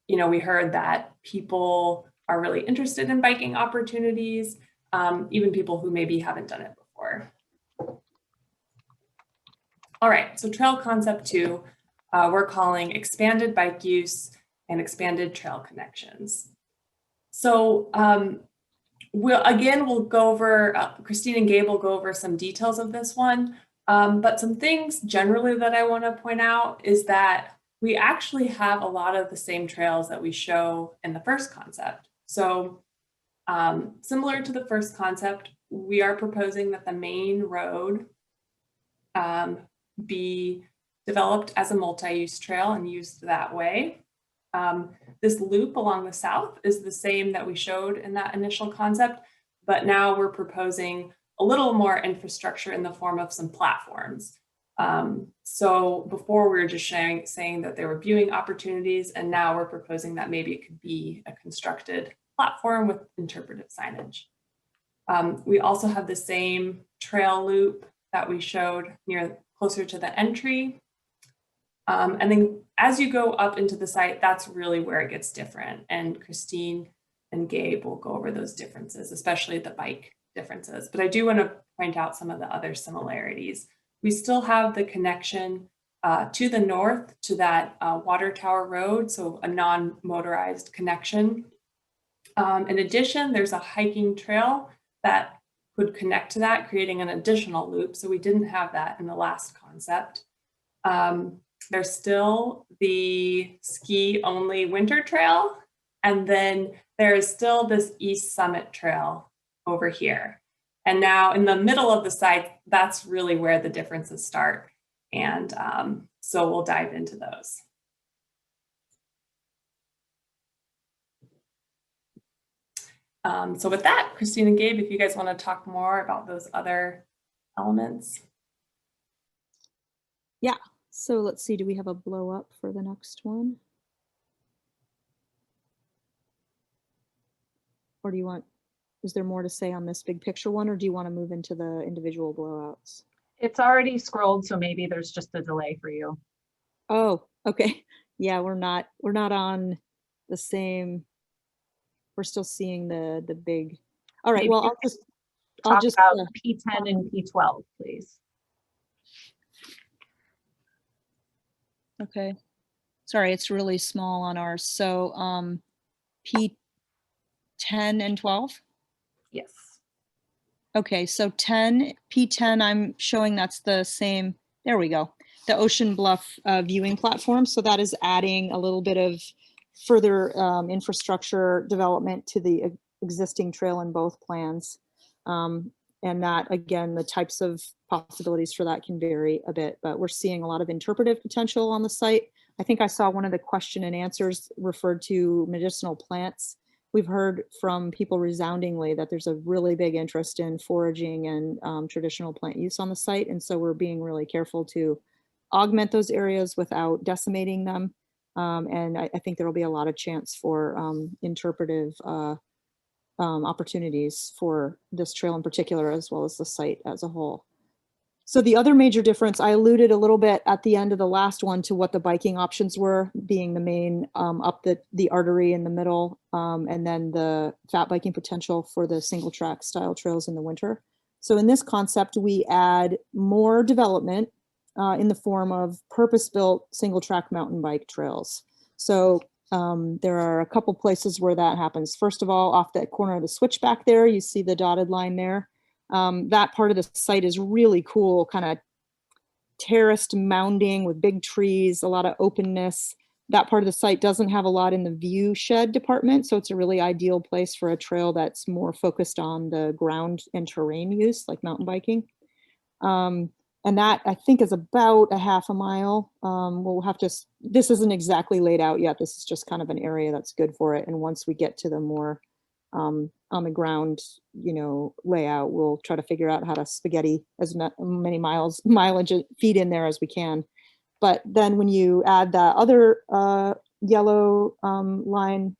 We heard that people are really interested in biking opportunities, even people who maybe haven't done it before. All right, so trail concept 2, we're calling expanded bike use and expanded trail connections. So we'll go over, Christine and Gabe will go over some details of this one, but some things generally that I want to point out is that we actually have a lot of the same trails that we show in the first concept. So similar to the first concept, we are proposing that the main road be developed as a multi-use trail and used that way. This loop along the south is the same that we showed in that initial concept, but now we're proposing a little more infrastructure in the form of some platforms. So before we were just saying that there were viewing opportunities, and now we're proposing that maybe it could be a constructed platform with interpretive signage. We also have the same trail loop that we showed closer to the entry. And then as you go up into the site, that's really where it gets different. And Christine and Gabe will go over those differences, especially the bike differences. But I do want to point out some of the other similarities. We still have the connection to the north to that Water Tower Road, so a non-motorized connection. In addition, there's a hiking trail that could connect to that, creating an additional loop. So we didn't have that in the last concept. There's still the ski-only winter trail, and then there is still this East Summit Trail over here. And now in the middle of the site, that's really where the differences start. And so we'll dive into those. So with that, Christine and Gabe, if you guys want to talk more about those other elements. Yeah, so let's see, do we have a blow up for the next one? Or do you want, is there more to say on this big picture one, or do you want to move into the individual blowouts? It's already scrolled, so maybe there's just a delay for you. Oh, okay. Yeah, we're not on the same. We're still seeing the big. All right. Maybe Well, you I'll Talk just about P10 and P12, please. okay. Sorry, it's really small on ours. So P10 and 12. Yes. Okay, so P10, I'm showing that's the same. There we go. The Ocean Bluff viewing platform. So that is adding a little bit of further infrastructure development to the existing trail in both plans. And that, again, the types of possibilities for that can vary a bit, but we're seeing a lot of interpretive potential on the site. I think I saw one of the question and answers referred to medicinal plants. We've heard from people resoundingly that there's a really big interest in foraging and traditional plant use on the site. And so we're being really careful to augment those areas without decimating them. And I think there will be a lot of chance for interpretive opportunities for this trail in particular, as well as the site as a whole. So the other major difference, I alluded a little bit at the end of the last one to what the biking options were, being the main up the artery in the middle, and then the fat biking potential for the single track style trails in the winter. So in this concept, we add more development in the form of purpose-built single track mountain bike trails. So there are a couple places where that happens. First of all, off that corner of the switchback there, you see the dotted line there. That part of the site is really cool, kind of terraced mounding with big trees, a lot of openness. That part of the site doesn't have a lot in the view shed department, so it's a really ideal place for a trail that's more focused on the ground and terrain use, like mountain biking. And that I think is about a half a mile. We'll have to, this isn't exactly laid out yet. This is just kind of an area that's good for it. And once we get to the more on the ground, you know, layout, we'll try to figure out how to spaghetti as many mileage feet in there as we can. But then when you add that other yellow line,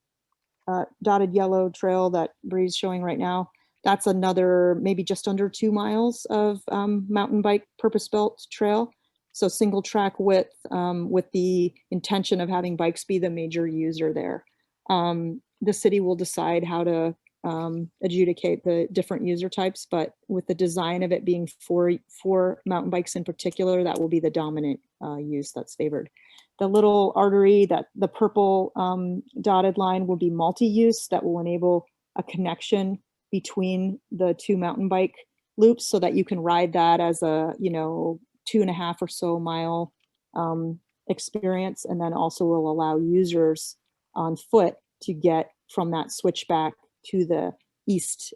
dotted yellow trail that Bree's showing right now, that's another maybe just under 2 miles of mountain bike purpose-built trail. So single track width with the intention of having bikes be the major user there. The city will decide how to adjudicate the different user types, but with the design of it being for mountain bikes in particular, that will be the dominant use that's favored. The little artery, that the purple dotted line, will be multi-use. That will enable a connection between the 2 mountain bike loops so that you can ride that as a, you know, 2.5 or so mile experience, and then also will allow users on foot to get from that switchback to the east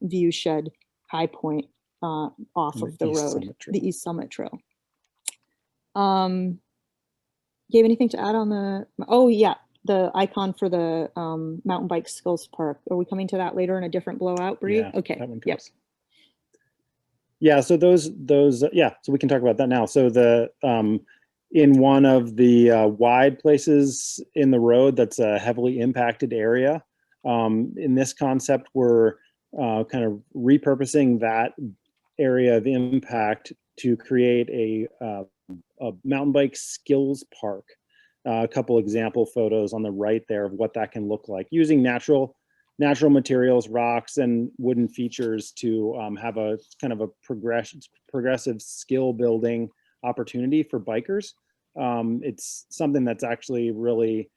view shed high point off of the road, the East Summit Trail. Gabe, anything to add on the, oh yeah, the icon for the mountain bike skills park. Are we coming to that later in a different blowout, Bree? Yeah, Okay, that one yep. goes. Yeah, so those yeah, so we can talk about that now. So the in one of the wide places in the road that's a heavily impacted area, in this concept, we're kind of repurposing that area of impact to create a mountain bike skills park. A couple example photos on the right there of what that can look like, using natural materials, rocks and wooden features to have a kind of a progressive skill building opportunity for bikers. It's something that's actually really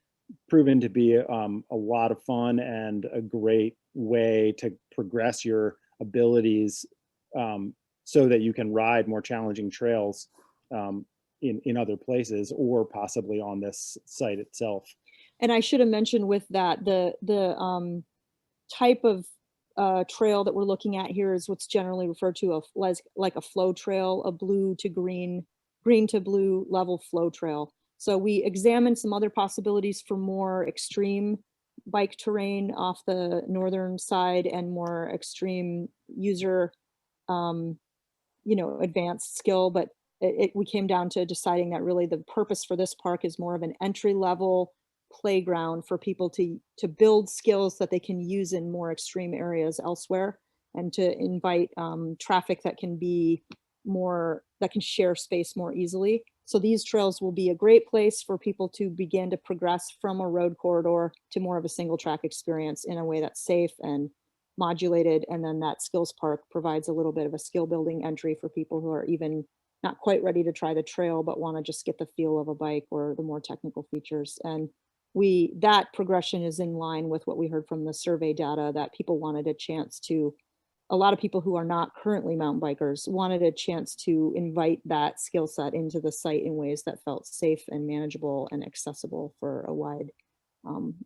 proven to be a lot of fun and a great way to progress your abilities so that you can ride more challenging trails in other places or possibly on this site itself. And I should have mentioned with that, the type of trail that we're looking at here is what's generally referred to like a flow trail, a blue to green to blue level flow trail. So we examined some other possibilities for more extreme bike terrain off the northern side and more extreme user, you know, advanced skill, but we came down to deciding that really the purpose for this park is more of an entry level playground for people to build skills that they can use in more extreme areas elsewhere, and to invite traffic that can be more, that can share space more easily. So these trails will be a great place for people to begin to progress from a road corridor to more of a single track experience in a way that's safe and modulated. And then that skills park provides a little bit of a skill building entry for people who are even not quite ready to try the trail, but want to just get the feel of a bike or the more technical features. And that progression is in line with what we heard from the survey data, that people wanted a chance to, a lot of people who are not currently mountain bikers wanted a chance to invite that skill set into the site in ways that felt safe and manageable and accessible for a wide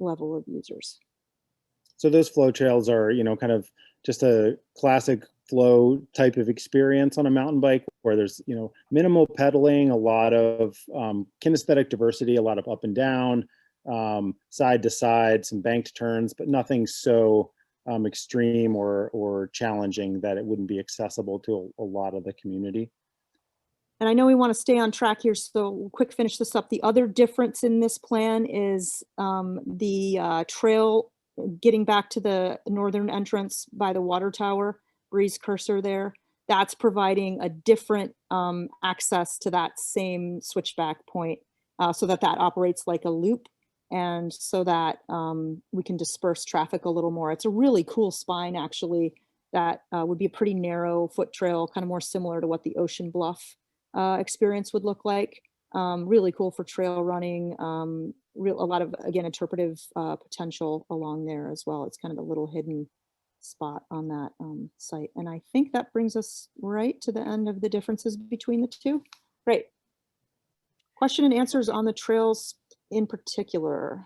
level of users. So those flow trails are, you know, kind of just a classic flow type of experience on a mountain bike, where there's, you know, minimal pedaling, a lot of kinesthetic diversity, a lot of up and down, side to side, some banked turns, but nothing so extreme or challenging that it wouldn't be accessible to a lot of the community. And I know we want to stay on track here, so we'll quick finish this up. The other difference in this plan is the trail getting back to the northern entrance by the water tower, Bree's cursor there. That's providing a different access to that same switchback point so that operates like a loop, and so that we can disperse traffic a little more. It's a really cool spine, actually, that would be a pretty narrow foot trail, kind of more similar to what the Ocean Bluff experience would look like. Really cool for trail running. A lot of, again, interpretive potential along there as well. It's kind of a little hidden spot on that site. And I think that brings us right to the end of the differences between the two. Great. Question and answers on the trails in particular.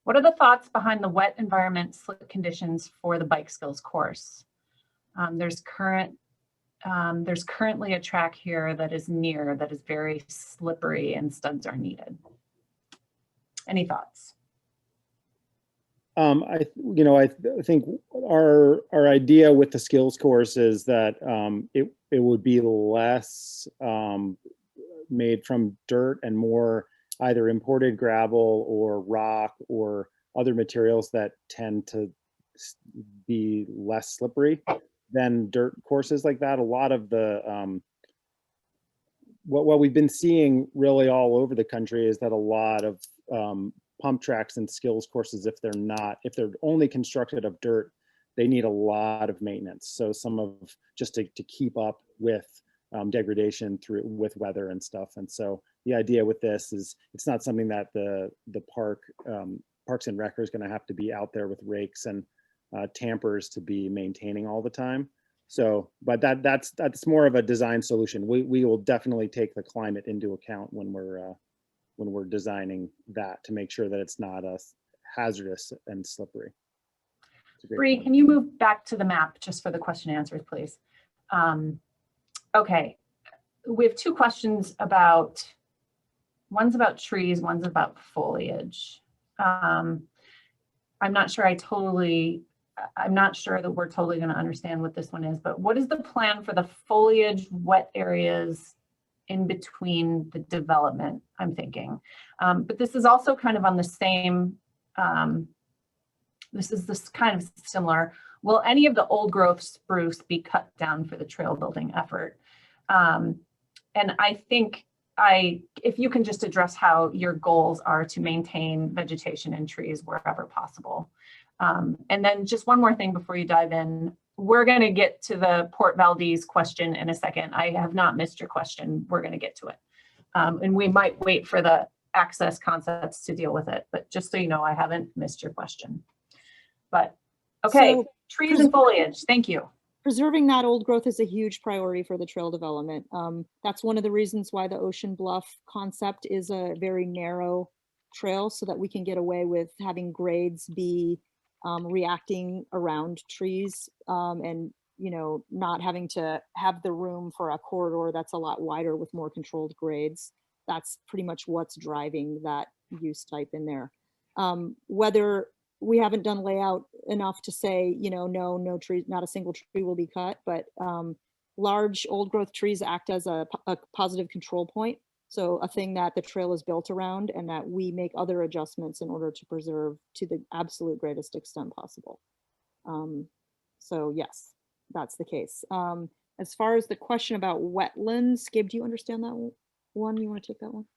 What are the thoughts behind the wet environment slip conditions for the bike skills course? There's currently a track here that is very slippery and studs are needed. Any thoughts? I think our idea with the skills course is that it would be less made from dirt and more either imported gravel or rock or other materials that tend to be less slippery than dirt courses like that. A lot of the what we've been seeing really all over the country is that a lot of pump tracks and skills courses, if they're only constructed of dirt, they need a lot of maintenance. So just to keep up with degradation with weather and stuff. And so the idea with this is it's not something that the Parks and Rec is going to have to be out there with rakes and tampers to be maintaining all the time. So, but that's more of a design solution. We will definitely take the climate into account when we're designing that to make sure that it's not hazardous and slippery. Bree, can you move back to the map just for the question and answers, please? Okay, we have two questions one's about trees, one's about foliage. I'm not sure that we're totally going to understand what this one is, but what is the plan for the foliage wet areas in between the development, I'm thinking. But this is also kind of on the same, this is kind of similar. Will any of the old growth spruce be cut down for the trail building effort? And I think if you can just address how your goals are to maintain vegetation and trees wherever possible. And then just one more thing before you dive in. We're going to get to the Port Valdez question in a second. I have not missed your question. We're going to get to it. And we might wait for the access concepts to deal with it. But just so you know, I haven't missed your question. But okay, so, trees and foliage. Thank you. Preserving that old growth is a huge priority for the trail development. That's one of the reasons why the Ocean Bluff concept is a very narrow trail, so that we can get away with having grades be reacting around trees and not having to have the room for a corridor that's a lot wider with more controlled grades. That's pretty much what's driving that use type in there. Whether we haven't done layout enough to say, no tree, not a single tree will be cut, but large old growth trees act as a positive control point. So a thing that the trail is built around and that we make other adjustments in order to preserve to the absolute greatest extent possible. So yes, that's the case. As far as the question about wetlands, Gabe, do you understand that one? You want to take that one?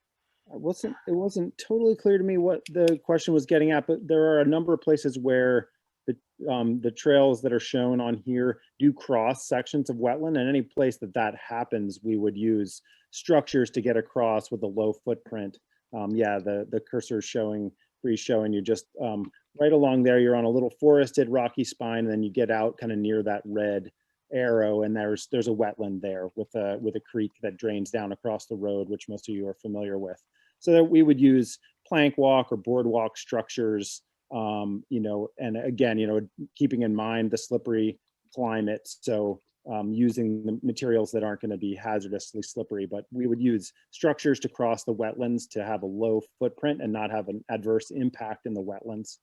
It wasn't totally clear to me what the question was getting at, but there are a number of places where the trails that are shown on here do cross sections of wetland, and any place that happens, we would use structures to get across with a low footprint. Yeah, the cursor is showing you just right along there. You're on a little forested rocky spine, and then you get out kind of near that red arrow, and there's a wetland there with a creek that drains down across the road, which most of you are familiar with. So that we would use plank walk or boardwalk structures, and again, keeping in mind the slippery climate. So using the materials that aren't going to be hazardously slippery, but we would use structures to cross the wetlands to have a low footprint and not have an adverse impact in the wetlands.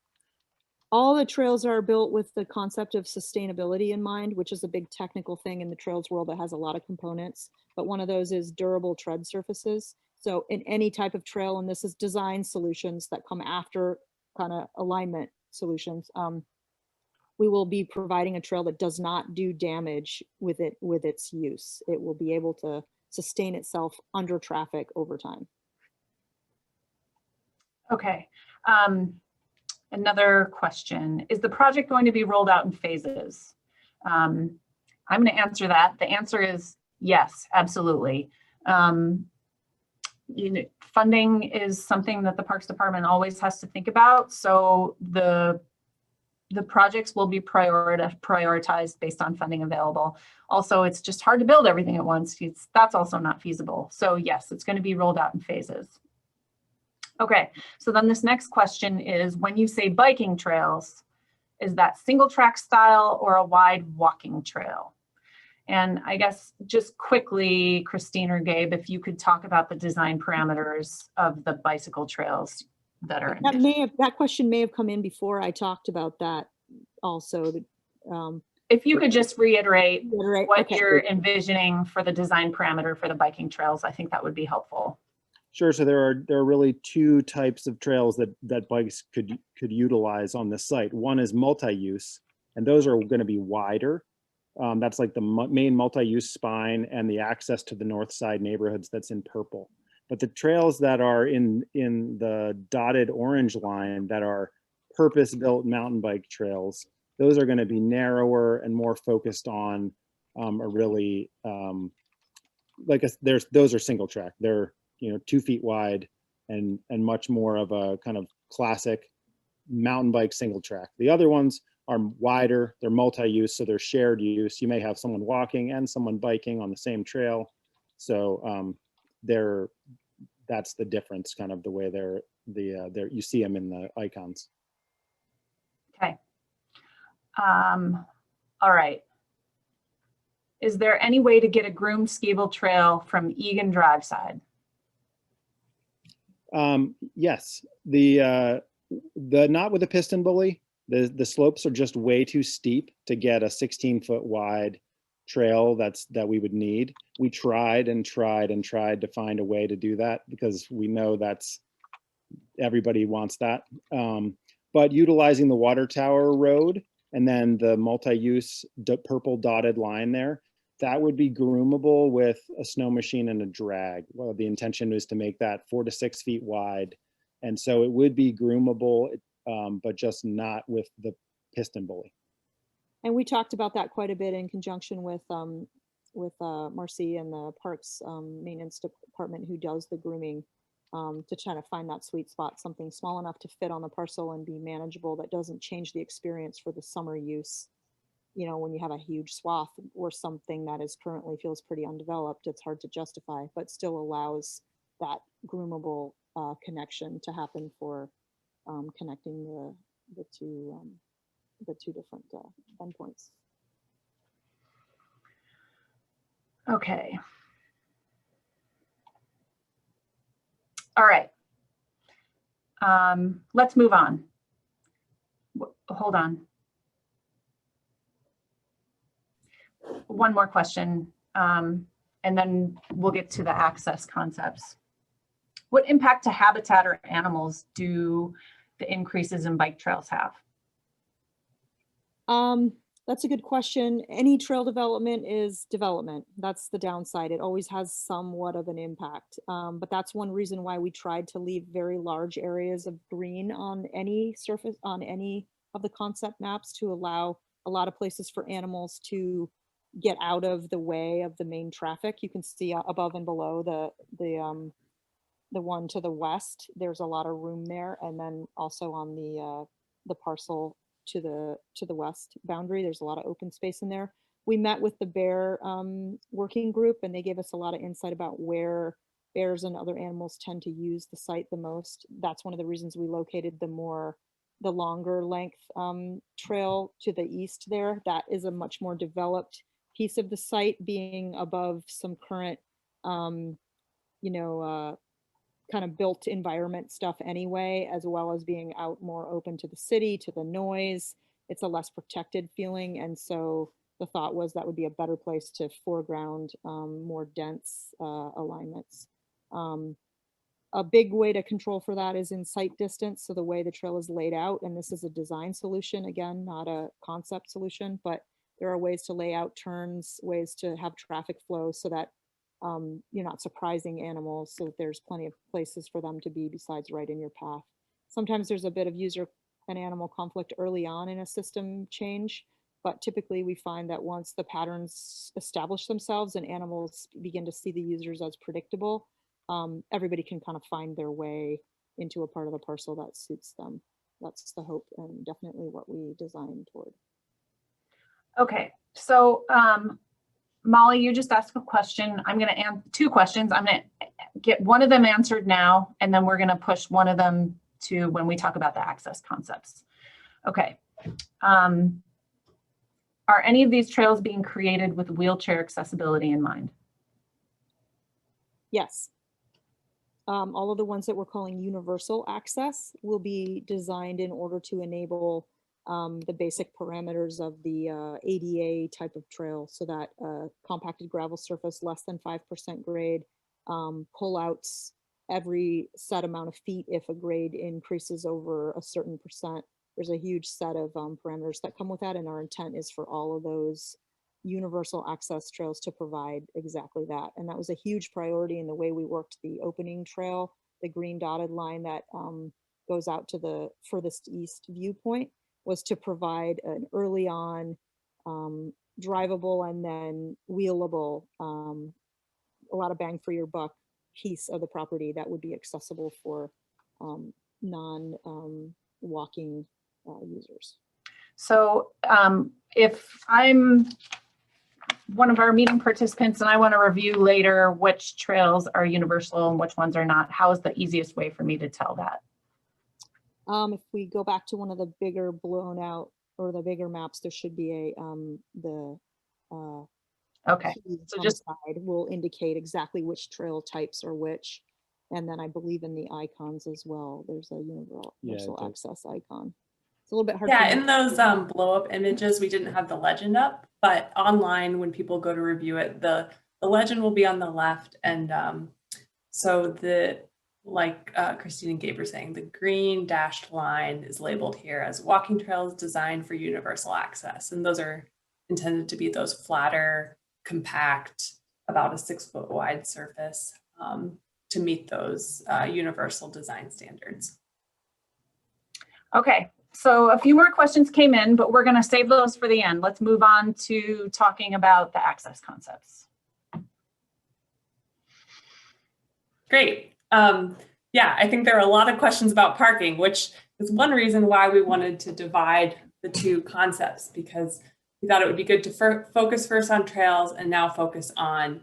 All the trails are built with the concept of sustainability in mind, which is a big technical thing in the trails world that has a lot of components. But one of those is durable tread surfaces. So in any type of trail, and this is design solutions that come after kind of alignment solutions, we will be providing a trail that does not do damage with its use. It will be able to sustain itself under traffic over time. Okay. Another question, is the project going to be rolled out in phases? I'm going to answer that. The answer is yes, absolutely. Funding is something that the Parks Department always has to think about. So the projects will be prioritized based on funding available. Also, it's just hard to build everything at once. That's also not feasible. So yes, it's going to be rolled out in phases. Okay, so then this next question is, when you say biking trails, is that single track style or a wide walking trail? And I guess just quickly, Christine or Gabe, if you could talk about the design parameters of the bicycle trails that are envisioned. That question may have come in before I talked about that also. If you could just reiterate what okay. you're envisioning for the design parameter for the biking trails, I think that would be helpful. Sure. So there are really two types of trails that bikes could utilize on this site. One is multi-use, and those are going to be wider. That's like the main multi-use spine and the access to the north side neighborhoods that's in purple. But the trails that are in the dotted orange line that are purpose-built mountain bike trails, those are going to be narrower and more focused on a really those are single track. They're 2 feet wide and much more of a kind of classic mountain bike single track. The other ones are wider, they're multi-use, so they're shared use. You may have someone walking and someone biking on the same trail. So that's the difference, kind of the way you see them in the icons. Okay. All right. Is there any way to get a groomed Skeeble trail from Egan Drive side? Yes, the not with a piston bully. The slopes are just way too steep to get a 16-foot wide trail that we would need. We tried to find a way to do that because we know that's everybody wants that. But utilizing the water tower road and then the multi-use purple dotted line there, that would be groomable with a snow machine and a drag. Well, the intention is to make that 4 to 6 feet wide. And so it would be groomable, but just not with the piston bully. And we talked about that quite a bit in conjunction with Marcy and the Parks Maintenance Department, who does the grooming, to try to find that sweet spot, something small enough to fit on the parcel and be manageable that doesn't change the experience for the summer use. When you have a huge swath or something that is currently feels pretty undeveloped, it's hard to justify, but still allows that groomable connection to happen for connecting the two different endpoints. Okay. All right. Let's move on. Hold on. One more question, and then we'll get to the access concepts. What impact to habitat or animals do the increases in bike trails have? That's a good question. Any trail development is development. That's the downside. It always has somewhat of an impact. But that's one reason why we tried to leave very large areas of green on any surface, on any of the concept maps, to allow a lot of places for animals to get out of the way of the main traffic. You can see above and below the one to the west, there's a lot of room there. And then also on the parcel to the west boundary, there's a lot of open space in there. We met with the bear working group, and they gave us a lot of insight about where bears and other animals tend to use the site the most. That's one of the reasons we located the longer length trail to the east there. That is a much more developed piece of the site, being above some current kind of built environment stuff anyway, as well as being out more open to the city, to the noise. It's a less protected feeling. And so the thought was that would be a better place to foreground more dense alignments. A big way to control for that is in sight distance. So the way the trail is laid out, and this is a design solution, again, not a concept solution, but there are ways to lay out turns, ways to have traffic flow so that you're not surprising animals, so that there's plenty of places for them to be besides right in your path. Sometimes there's a bit of user and animal conflict early on in a system change, but typically we find that once the patterns establish themselves and animals begin to see the users as predictable, everybody can kind of find their way into a part of the parcel that suits them. That's the hope, and definitely what we designed toward. Okay, so Molly, you just asked a question. I'm going to answer 2 questions. I'm going to get one of them answered now, and then we're going to push one of them to when we talk about the access concepts. Okay. Are any of these trails being created with wheelchair accessibility in mind? Yes. All of the ones that we're calling universal access will be designed in order to enable the basic parameters of the ADA type of trail, so that compacted gravel surface less than 5% grade, pullouts every set amount of feet if a grade increases over a certain percent. There's a huge set of parameters that come with that, and our intent is for all of those universal access trails to provide exactly that. And that was a huge priority in the way we worked the opening trail, the green dotted line that goes out to the furthest east viewpoint, was to provide an early on drivable and then wheelable, a lot of bang for your buck piece of the property that would be accessible for non-walking users. So if I'm one of our meeting participants and I want to review later which trails are universal and which ones are not, how is the easiest way for me to tell that? If we go back to one of the bigger blown out or the bigger maps, there should be Okay, key so on just the side will indicate exactly which trail types are which. And then I believe in the icons as well, there's a universal access icon. It's a little bit hard. Yeah, in those blow up images, we didn't have the legend up, but online when people go to review it, the legend will be on the left. And so like Christine and Gabe were saying, the green dashed line is labeled here as walking trails designed for universal access. And those are intended to be those flatter, compact, about a 6-foot wide surface to meet those universal design standards. okay. So a few more questions came in, but we're going to save those for the end. Let's move on to talking about the access concepts. Great. Yeah, I think there are a lot of questions about parking, which is one reason why we wanted to divide the 2 concepts, because we thought it would be good to focus first on trails and now focus on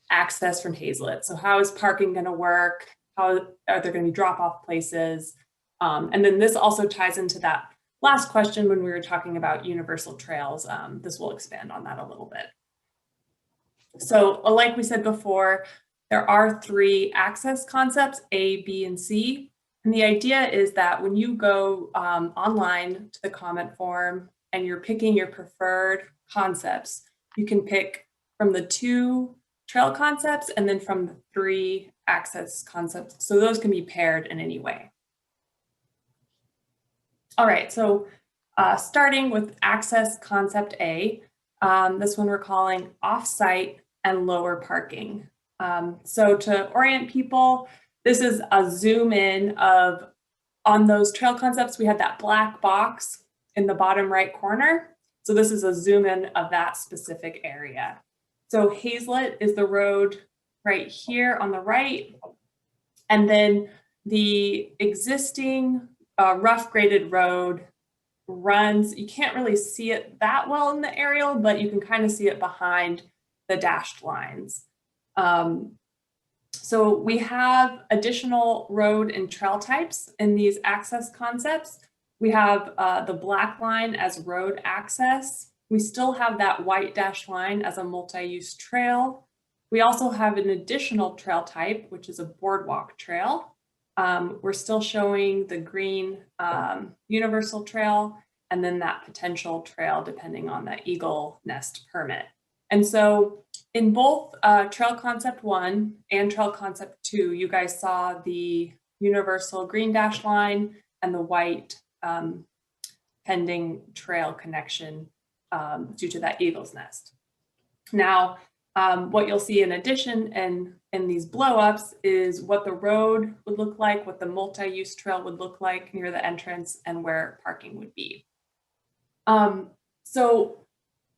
access from Hazlet. So how is parking going to work? How are there going to be drop-off places? And then this also ties into that last question when we were talking about universal trails. This will expand on that a little bit. So like we said before, there are 3 access concepts, A, B, and C. And the idea is that when you go online to the comment form and you're picking your preferred concepts, you can pick from the 2 trail concepts and then from the 3 access concepts. So those can be paired in any way. All right, so starting with access concept A, this one we're calling off-site and lower parking. So to orient people, this is a zoom in of, on those trail concepts, we had that black box in the bottom right corner. So this is a zoom in of that specific area. So Hazlet is the road right here on the right. And then the existing rough graded road runs, you can't really see it that well in the aerial, but you can kind of see it behind the dashed lines. So we have additional road and trail types in these access concepts. We have the black line as road access. We still have that white dashed line as a multi-use trail. We also have an additional trail type, which is a boardwalk trail. We're still showing the green universal trail and then that potential trail depending on the Eagle Nest permit. And so in both Trail Concept 1 and Trail Concept 2, you guys saw the universal green dash line and the white pending trail connection due to that Eagle's Nest. Now, what you'll see in addition in these blow-ups is what the road would look like, what the multi-use trail would look like near the entrance, and where parking would be. So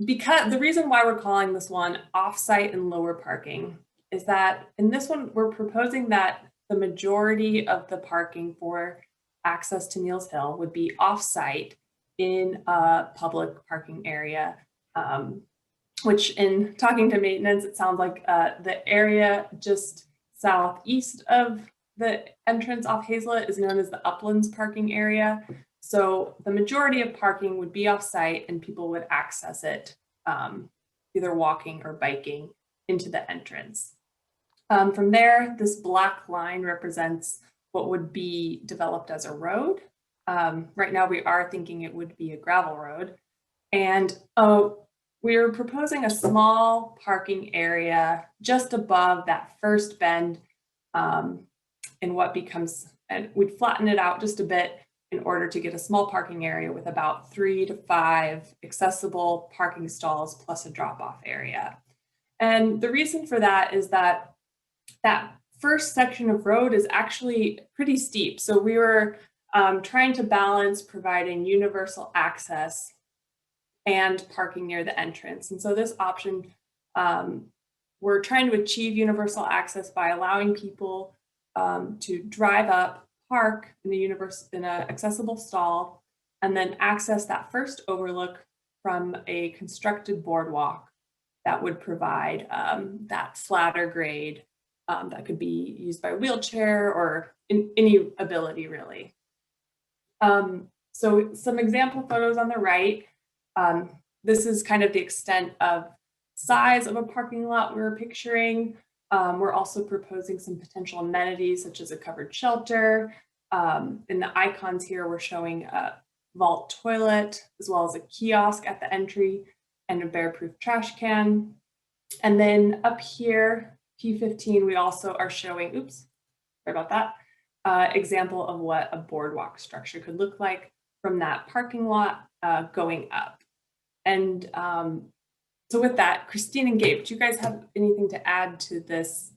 because the reason why we're calling this one off-site and lower parking is that in this one, we're proposing that the majority of the parking for access to Neels Hill would be off-site in a public parking area which in talking to maintenance, it sounds like the area just southeast of the entrance off Hazlet is known as the Uplands parking area. So the majority of parking would be off-site and people would access it either walking or biking into the entrance. From there, this black line represents what would be developed as a road. Right now, we are thinking it would be a gravel road. And we're proposing a small parking area just above that first bend in what becomes, and we'd flatten it out just a bit in order to get a small parking area with about 3 to 5 accessible parking stalls plus a drop-off area. And the reason for that is that that first section of road is actually pretty steep. So we were trying to balance providing universal access and parking near the entrance. And so this option, we're trying to achieve universal access by allowing people to drive up, park in an accessible stall, and then access that first overlook from a constructed boardwalk that would provide that flatter grade that could be used by wheelchair or in any ability really. So some example photos on the right. This is kind of the extent of size of a parking lot we're picturing. We're also proposing some potential amenities such as a covered shelter. In the icons here, we're showing a vault toilet, as well as a kiosk at the entry and a bear-proof trash can. And then up here, P15, we also are showing, oops, sorry about that, example of what a boardwalk structure could look like from that parking lot going up. And so with that, Christine and Gabe, do you guys have anything to add to this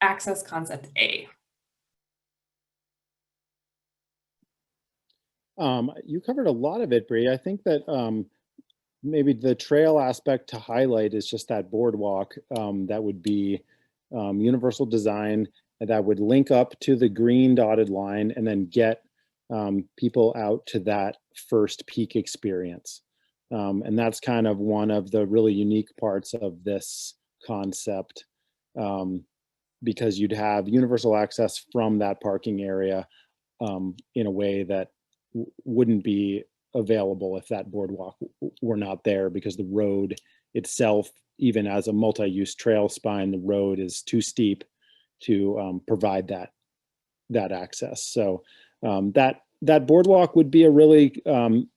access concept A? You covered a lot of it, Bree. I think that maybe the trail aspect to highlight is just that boardwalk that would be universal design that would link up to the green dotted line and then get people out to that first peak experience. And that's kind of one of the really unique parts of this concept, because you'd have universal access from that parking area in a way that wouldn't be available if that boardwalk were not there, because the road itself, even as a multi-use trail spine, the road is too steep to provide that access. So that boardwalk would be a really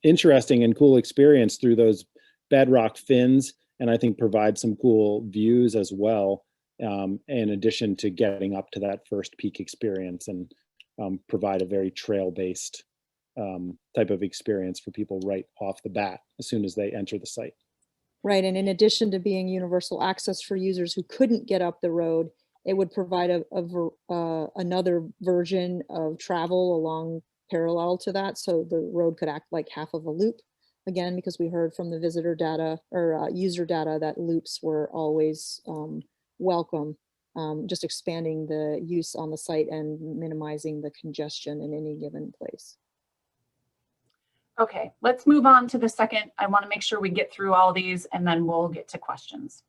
interesting and cool experience through those bedrock fins, and I think provide some cool views as well, in addition to getting up to that first peak experience, and provide a very trail-based type of experience for people right off the bat as soon as they enter the site. Right, and in addition to being universal access for users who couldn't get up the road, it would provide another version of travel along parallel to that. So the road could act like half of a loop, again, because we heard from the visitor data or user data that loops were always welcome, just expanding the use on the site and minimizing the congestion in any given place. Okay, let's move on to the second. I want to make sure we get through all these and then we'll get to questions.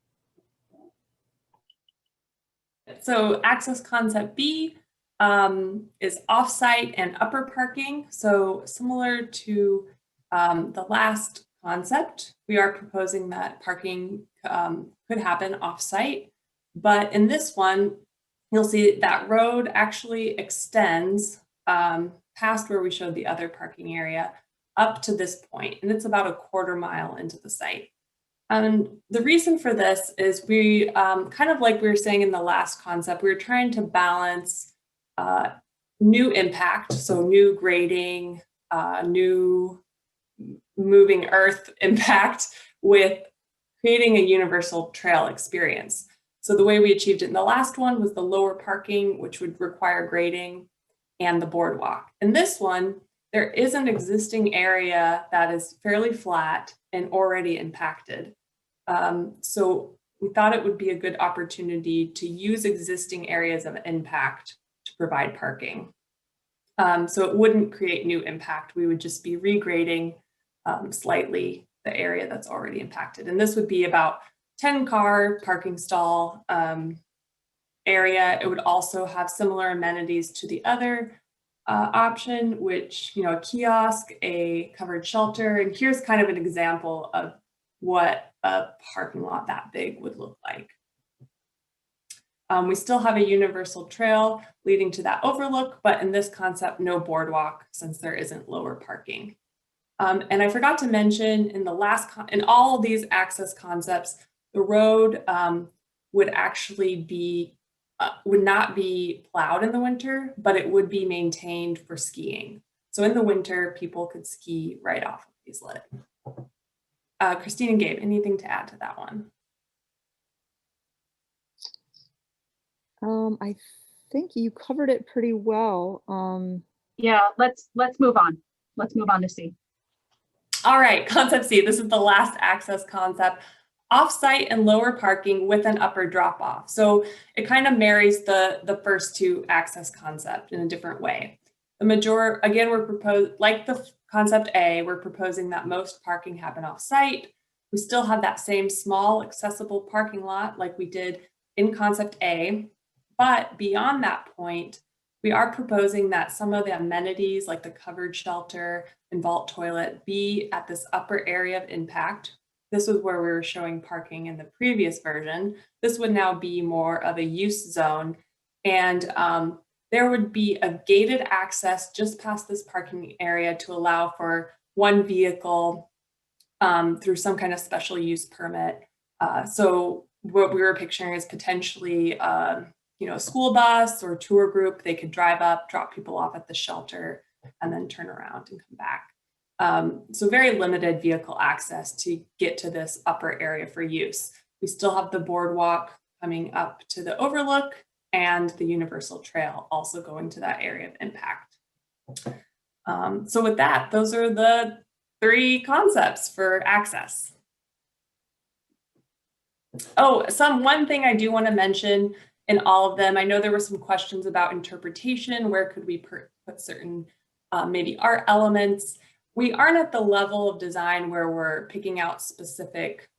So access concept B is offsite and upper parking. So similar to the last concept, we are proposing that parking could happen offsite. But in this one, you'll see that road actually extends past where we showed the other parking area up to this point, and it's about a 1/4 mile into the site. And the reason for this is we, kind of like we were saying in the last concept, we were trying to balance new impact, so new grading, new moving earth impact with creating a universal trail experience. So the way we achieved it in the last one was the lower parking, which would require grading, and the boardwalk. In this one, there is an existing area that is fairly flat and already impacted. So we thought it would be a good opportunity to use existing areas of impact to provide parking. So it wouldn't create new impact. We would just be regrading slightly the area that's already impacted. And this would be about 10-car parking stall area. It would also have similar amenities to the other option, which, a kiosk, a covered shelter. And here's kind of an example of what a parking lot that big would look like. We still have a universal trail leading to that overlook, but in this concept, no boardwalk since there isn't lower parking. And I forgot to mention in all of these access concepts, the road would actually be, would not be plowed in the winter, but it would be maintained for skiing. So in the winter, people could ski right off of Easlet. Christine and Gabe, anything to add to that one? I think you covered it pretty well. Yeah, let's move on. Let's move on to C. All right, concept C, this is the last access concept, off-site and lower parking with an upper drop-off. So it kind of marries the first two access concept in a different way. Again, like the concept A, we're proposing that most parking happen off-site. We still have that same small accessible parking lot like we did in concept A, but beyond that point, we are proposing that some of the amenities like the covered shelter and vault toilet be at this upper area of impact. This was where we were showing parking in the previous version. This would now be more of a use zone, and there would be a gated access just past this parking area to allow for one vehicle through some kind of special use permit. So what we were picturing is potentially a school bus or tour group. They could drive up, drop people off at the shelter, and then turn around and come back. So very limited vehicle access to get to this upper area for use. We still have the boardwalk coming up to the overlook and the universal trail also going to that area of impact. So with that, those are the 3 concepts for access. Oh, one thing I do want to mention in all of them, I know there were some questions about interpretation. Where could we put certain maybe art elements? We aren't at the level of design where we're picking out specific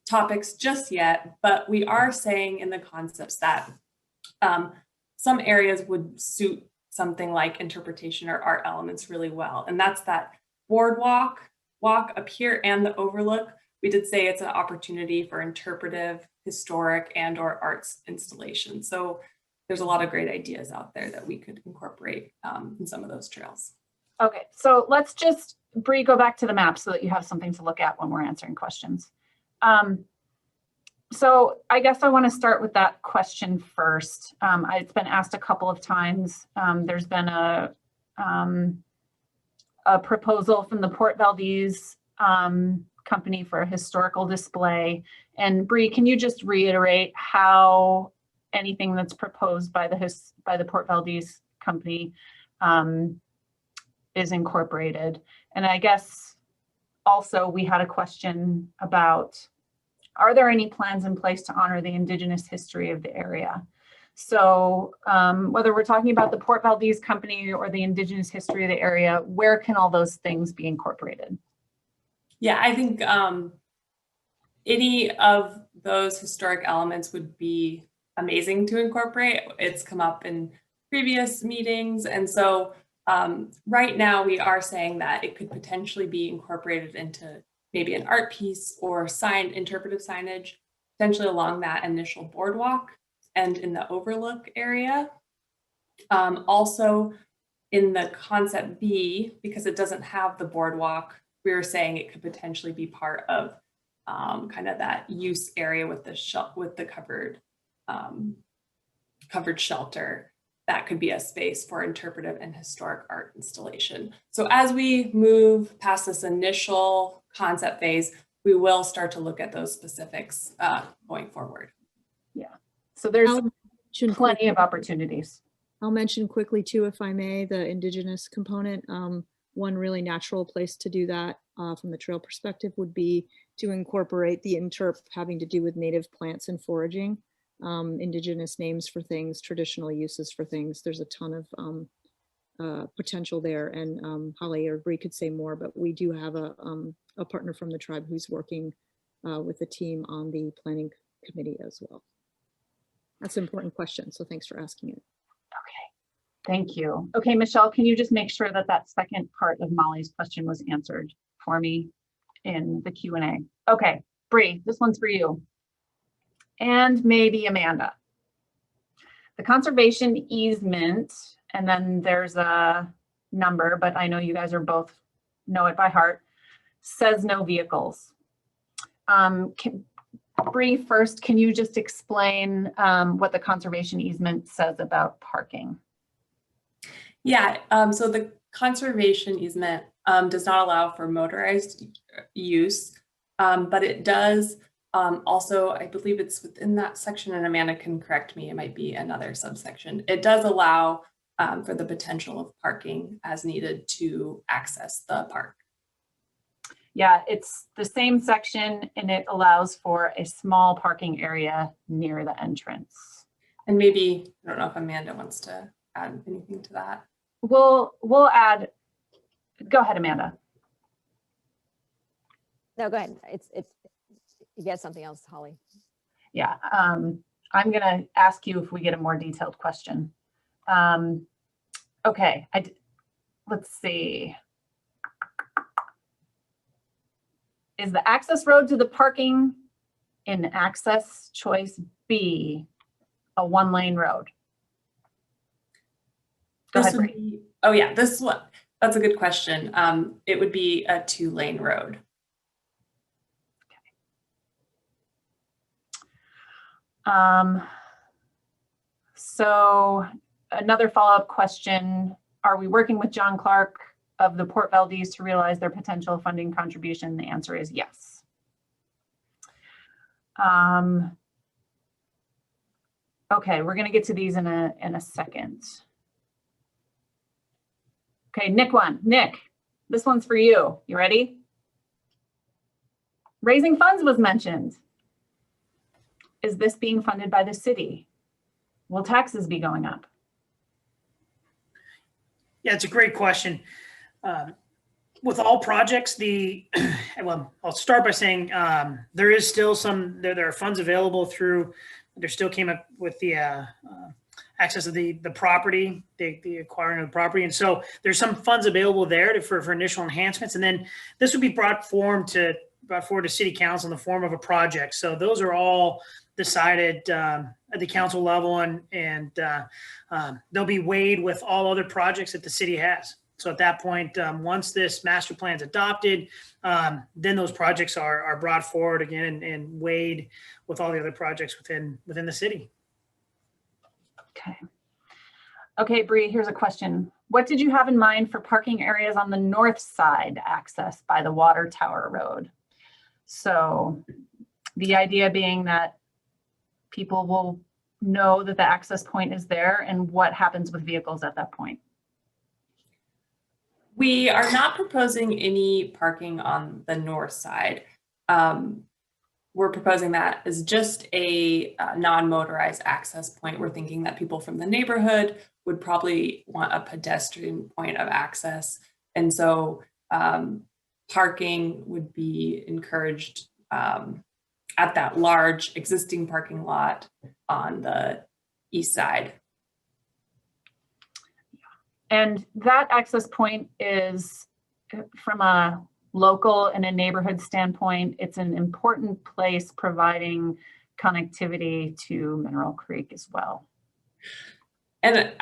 topics just yet, but we are saying in the concepts that some areas would suit something like interpretation or art elements really well. And that's that boardwalk walk up here and the overlook. We did say it's an opportunity for interpretive, historic, and or arts installation. So there's a lot of great ideas out there that we could incorporate in some of those trails. Okay, so let's just, Bree, go back to the map so that you have something to look at when we're answering questions. So I guess I want to start with that question first. It's been asked a couple of times. There's been a proposal from the Port Valdez company for a historical display. And Bree, can you just reiterate how anything that's proposed by the Port Valdez company is incorporated? And I guess also we had a question about, are there any plans in place to honor the Indigenous history of the area? So whether we're talking about the Port Valdez company or the Indigenous history of the area, where can all those things be incorporated? Yeah, I think any of those historic elements would be amazing to incorporate. It's come up in previous meetings. And so right now we are saying that it could potentially be incorporated into maybe an art piece or interpretive signage, potentially along that initial boardwalk and in the overlook area. Also in the concept B, because it doesn't have the boardwalk, we were saying it could potentially be part of kind of that use area with the covered shelter. That could be a space for interpretive and historic art installation. So as we move past this initial concept phase, we will start to look at those specifics going forward. Yeah, so there's plenty of opportunities. I'll mention quickly too, if I may, the Indigenous component. One really natural place to do that from the trail perspective would be to incorporate the interp having to do with native plants and foraging, Indigenous names for things, traditional uses for things. There's a ton of potential there, and Holly or Bree could say more, but we do have a partner from the tribe who's working with the team on the planning committee as well. That's an important question, so thanks for asking it. Okay, thank you. Okay, Michelle, can you just make sure that that second part of Molly's question was answered for me in the Q&A? Okay, Bree, this one's for you. And maybe Amanda. The conservation easement, and then there's a number, but I know you guys are both know it by heart, says no vehicles. Bree, first, can you just explain what the conservation easement says about parking? Yeah, so the conservation easement does not allow for motorized use, but it does also, I believe it's within that section, and Amanda can correct me, it might be another subsection. It does allow for the potential of parking as needed to access the park. Yeah, it's the same section and it allows for a small parking area near the entrance. And maybe, I don't know if Amanda wants to add anything to that. We'll add, go ahead, Amanda. No, go ahead. It's you get something else, Holly. Yeah, I'm gonna ask you if we get a more detailed question. Okay, let's see. Is the access road to the parking in access choice B a one-lane road? Go This ahead, would Bree. be, oh yeah, this one, that's a good question. It would be a 2-lane road. So another follow-up question, are we working with John Clark of the Port Valdez to realize their potential funding contribution? The answer is yes. Okay, we're gonna get to these in a second. Okay, Nick, this one's for you. You ready? Raising funds was mentioned. Is this being funded by the city? Will taxes be going up? Yeah, it's a great question. With all projects, well, I'll start by saying there is still there are funds available through, there still came up with the access of the property, the acquiring of the property. And so there's some funds available there for initial enhancements. And then this would be brought forward to city council in the form of a project. So those are all decided at the council level, and they'll be weighed with all other projects that the city has. So at that point, once this master plan is adopted, then those projects are brought forward again and weighed with all the other projects within the city. Okay. Okay, Bree, here's a question. What did you have in mind for parking areas on the north side access by the Water Tower Road? So the idea being that people will know that the access point is there, and what happens with vehicles at that point? We are not proposing any parking on the north side. We're proposing that as just a non-motorized access point. We're thinking that people from the neighborhood would probably want a pedestrian point of access. And so parking would be encouraged at that large existing parking lot on the east side. And that access point is, from a local and a neighborhood standpoint, it's an important place providing connectivity to Mineral Creek as well. And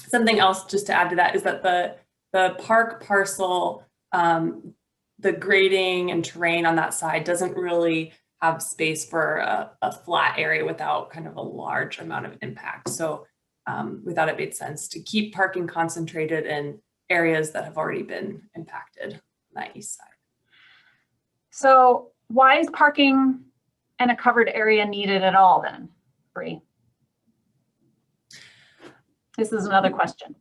something else just to add to that is that the park parcel, the grading and terrain on that side doesn't really have space for a flat area without kind of a large amount of impact. So we thought it made sense to keep parking concentrated in areas that have already been impacted on that east side. So why is parking and a covered area needed at all then, Bree? This is another question.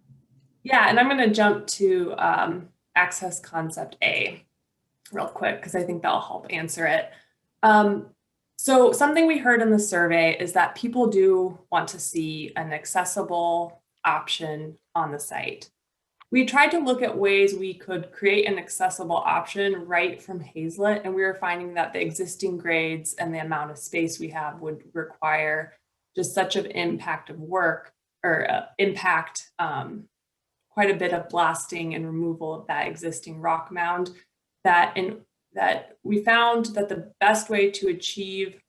Yeah, and I'm going to jump to access concept A real quick because I think that'll help answer it. So something we heard in the survey is that people do want to see an accessible option on the site. we tried to look at ways we could create an accessible option right from Hazlet, and we were finding that the existing grades and the amount of space we have would require just such an impact of work or impact quite a bit of blasting and removal of that existing rock mound that we found that the best way to achieve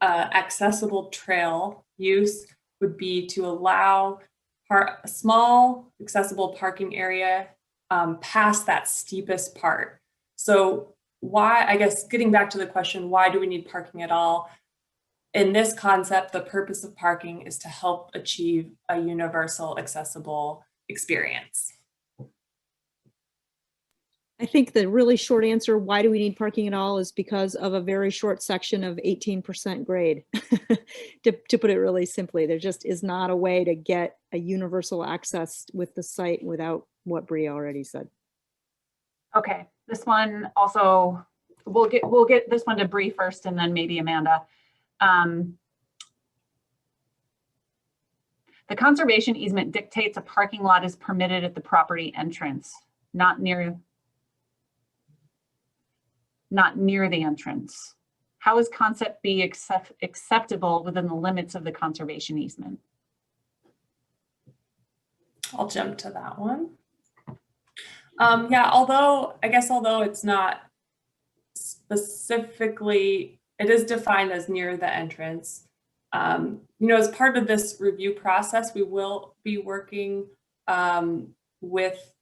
accessible trail use would be to allow a small accessible parking area past that steepest part. So why, I guess, getting back to the question, why do we need parking at all? In this concept, the purpose of parking is to help achieve a universal accessible experience. I think the really short answer, why do we need parking at all, is because of a very short section of 18% grade. To put it really simply, there just is not a way to get a universal access with the site without what Bria already said. Okay, this one also, we'll get this one to Bree first and then maybe Amanda. The conservation easement dictates a parking lot is permitted at the property entrance, not near the entrance. How is concept B acceptable within the limits of the conservation easement? I'll jump to that one. Yeah, although it's not specifically, it is defined as near the entrance. As part of this review process, we will be working with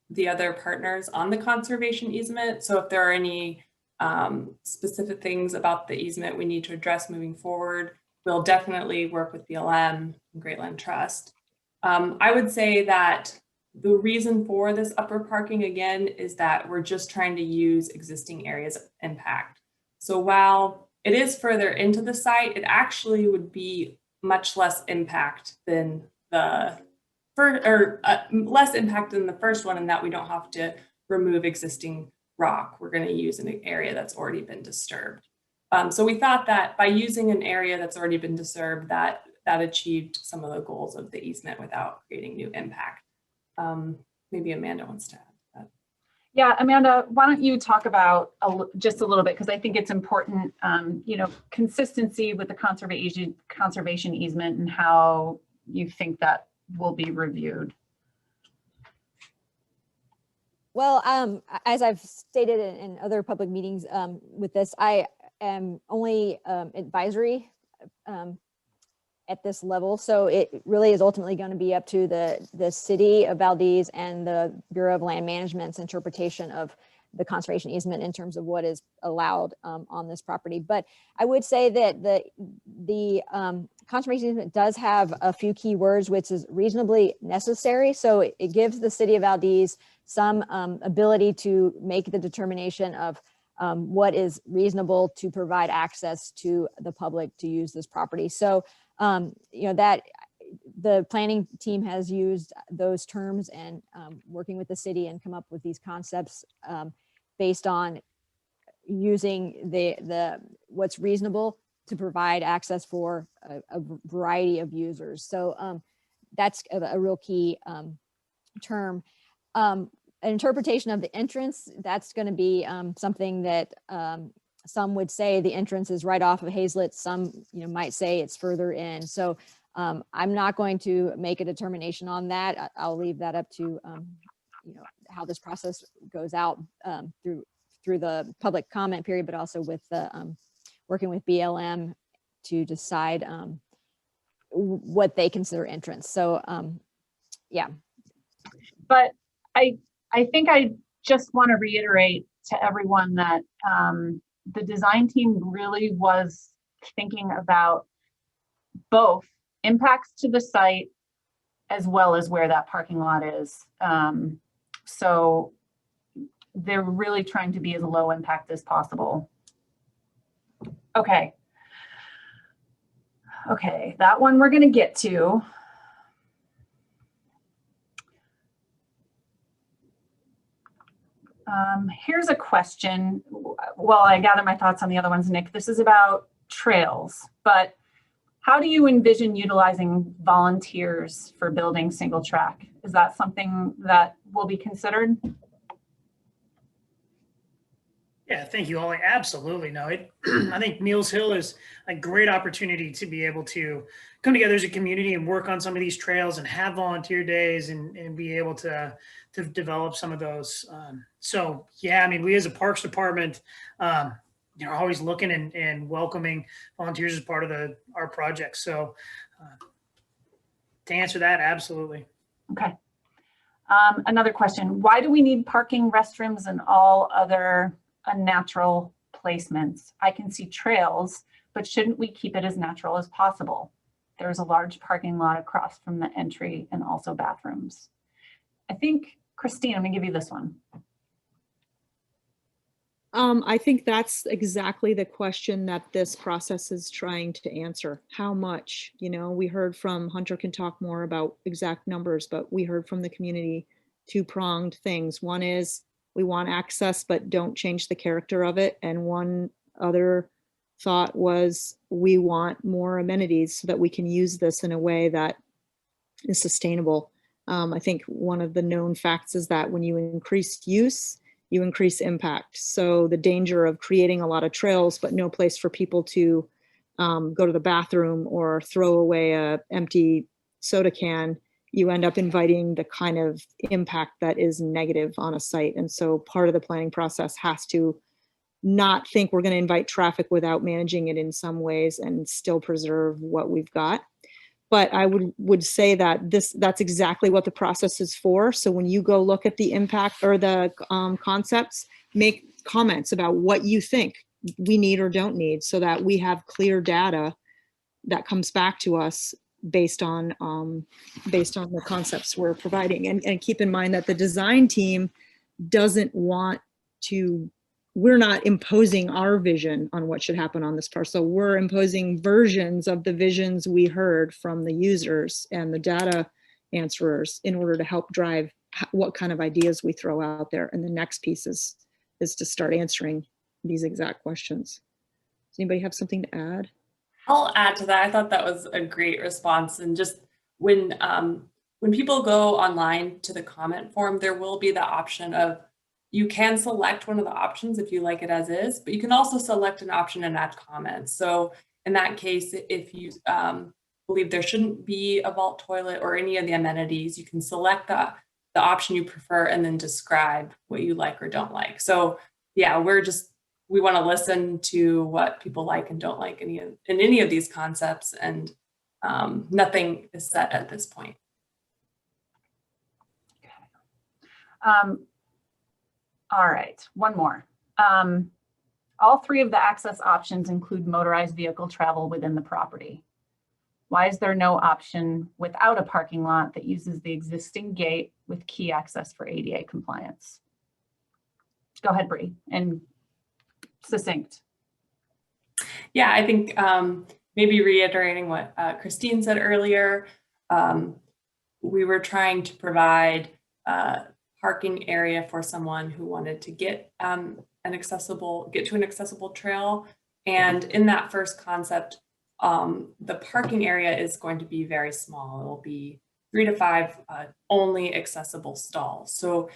the other partners on the conservation easement. So if there are any specific things about the easement we need to address moving forward, we'll definitely work with BLM and Great Land Trust. I would say that the reason for this upper parking, again, is that we're just trying to use existing areas of impact. So while it is further into the site, it actually would be much less impact than the first, or less impact than the first one, in that we don't have to remove existing rock. We're going to use an area that's already been disturbed. So we thought that by using an area that's already been disturbed, that achieved some of the goals of the easement without creating new impact. Maybe Amanda wants to add that. Yeah, Amanda, why don't you talk about just a little bit, because I think it's important, consistency with the conservation easement and how you think that will be reviewed. Well, as I've stated in other public meetings with this, I am only advisory at this level. So it really is ultimately going to be up to the city of Valdez and the Bureau of Land Management's interpretation of the conservation easement in terms of what is allowed on this property. But I would say that the conservation easement does have a few key words, which is reasonably necessary. So it gives the city of Valdez some ability to make the determination of what is reasonable to provide access to the public to use this property. So, that the planning team has used those terms and working with the city and come up with these concepts based on using the what's reasonable to provide access for a variety of users. So that's a real key term. An interpretation of the entrance, that's going to be something that some would say the entrance is right off of Hazlet. Some might say it's further in. So I'm not going to make a determination on that. I'll leave that up to how this process goes out through the public comment period, but also with the working with BLM to decide what they consider entrance. So yeah. But I think I just want to reiterate to everyone that the design team really was thinking about both impacts to the site as well as where that parking lot is. So they're really trying to be as low impact as possible. Okay, that one we're going to get to. Here's a question. Well, I gather my thoughts on the other ones, Nick. This is about trails, but how do you envision utilizing volunteers for building single track Is that something that will be considered? Yeah, thank you, Ollie. Absolutely. No, I think Meals Hill is a great opportunity to be able to come together as a community and work on some of these trails and have volunteer days and be able to develop some of those. So yeah, I mean, we as a Parks Department, are always looking and welcoming volunteers as part of our project. So to answer that, absolutely. Okay. Another question, why do we need parking, restrooms, and all other unnatural placements? I can see trails, but shouldn't we keep it as natural as possible? There's a large parking lot across from the entry and also bathrooms. I think, Christine, I'm gonna give you this one. I think that's exactly the question that this process is trying to answer. How much? You know, we heard from, Hunter can talk more about exact numbers, but we heard from the community two-pronged things. One is we want access, but don't change the character of it. And one other thought was we want more amenities so that we can use this in a way that is sustainable. I think one of the known facts is that when you increase use, you increase impact. So the danger of creating a lot of trails, but no place for people to go to the bathroom or throw away a empty soda can, you end up inviting the kind of impact that is negative on a site. And so part of the planning process has to not think we're going to invite traffic without managing it in some ways and still preserve what we've got. But I would say that that's exactly what the process is for. So when you go look at the impact or the concepts, make comments about what you think we need or don't need so that we have clear data that comes back to us based on the concepts we're providing. And keep in mind that the design team doesn't want to, we're not imposing our vision on what should happen on this parcel. We're imposing versions of the visions we heard from the users and the data answerers in order to help drive what kind of ideas we throw out there. And the next piece is to start answering these exact questions. Does anybody have something to add? I'll add to that. I thought that was a great response. And just when people go online to the comment form, there will be the option of, you can select one of the options if you like it as is, but you can also select an option and add comments. So in that case, if you believe there shouldn't be a vault toilet or any of the amenities, you can select the option you prefer and then describe what you like or don't like. So yeah, we want to listen to what people like and don't like in any of these concepts, and nothing is set at this point. All right, one more. All three of the access options include motorized vehicle travel within the property. Why is there no option without a parking lot that uses the existing gate with key access for ADA compliance? Go ahead, Bree, and succinct. Yeah, I think maybe reiterating what Christine said earlier, we were trying to provide parking area for someone who wanted to get to an accessible trail. And in that first concept, the parking area is going to be very small. It will be 3 to 5 only accessible stalls. So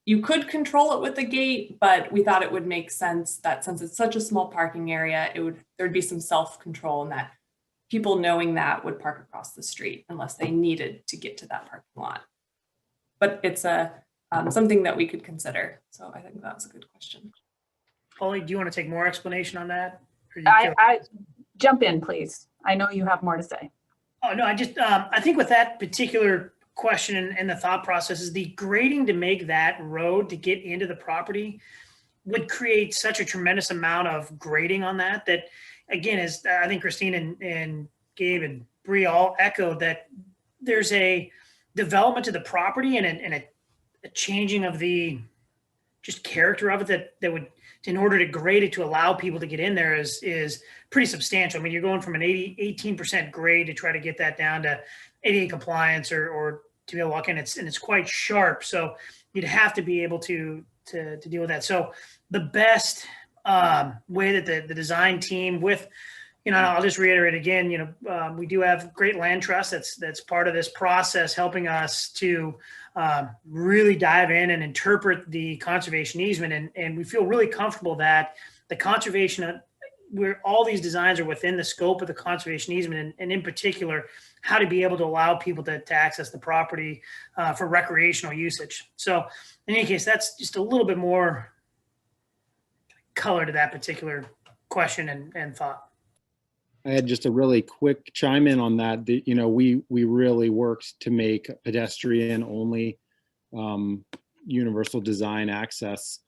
you could control it with the gate, but we thought it would make sense that since it's such a small parking area, there'd be some self-control, and that people knowing that would park across the street unless they needed to get to that parking lot. But it's something that we could consider. So I think that was a good question. Ollie, do you want to take more explanation on that? I jump in, please. I know you have more to say. Oh, no, I think with that particular question and the thought process is the grading to make that road to get into the property would create such a tremendous amount of grading on that again, as I think Christine and Gabe and Bree all echoed, that there's a development to the property and a changing of the just character of it that would, in order to grade it to allow people to get in there is pretty substantial. I mean, you're going from an 18% grade to try to get that down to ADA compliance or to be able to walk in. It's quite sharp. So you'd have to be able to deal with that. So the best way that the design team with I'll just reiterate again, we do have Great Land Trust that's part of this process, helping us to really dive in and interpret the conservation easement. And we feel really comfortable that the conservation, where all these designs are within the scope of the conservation easement, and in particular, how to be able to allow people to access the property for recreational usage. So in any case, that's just a little bit more color to that particular question and thought. I had just a really quick chime in on that. We really worked to make pedestrian only universal design access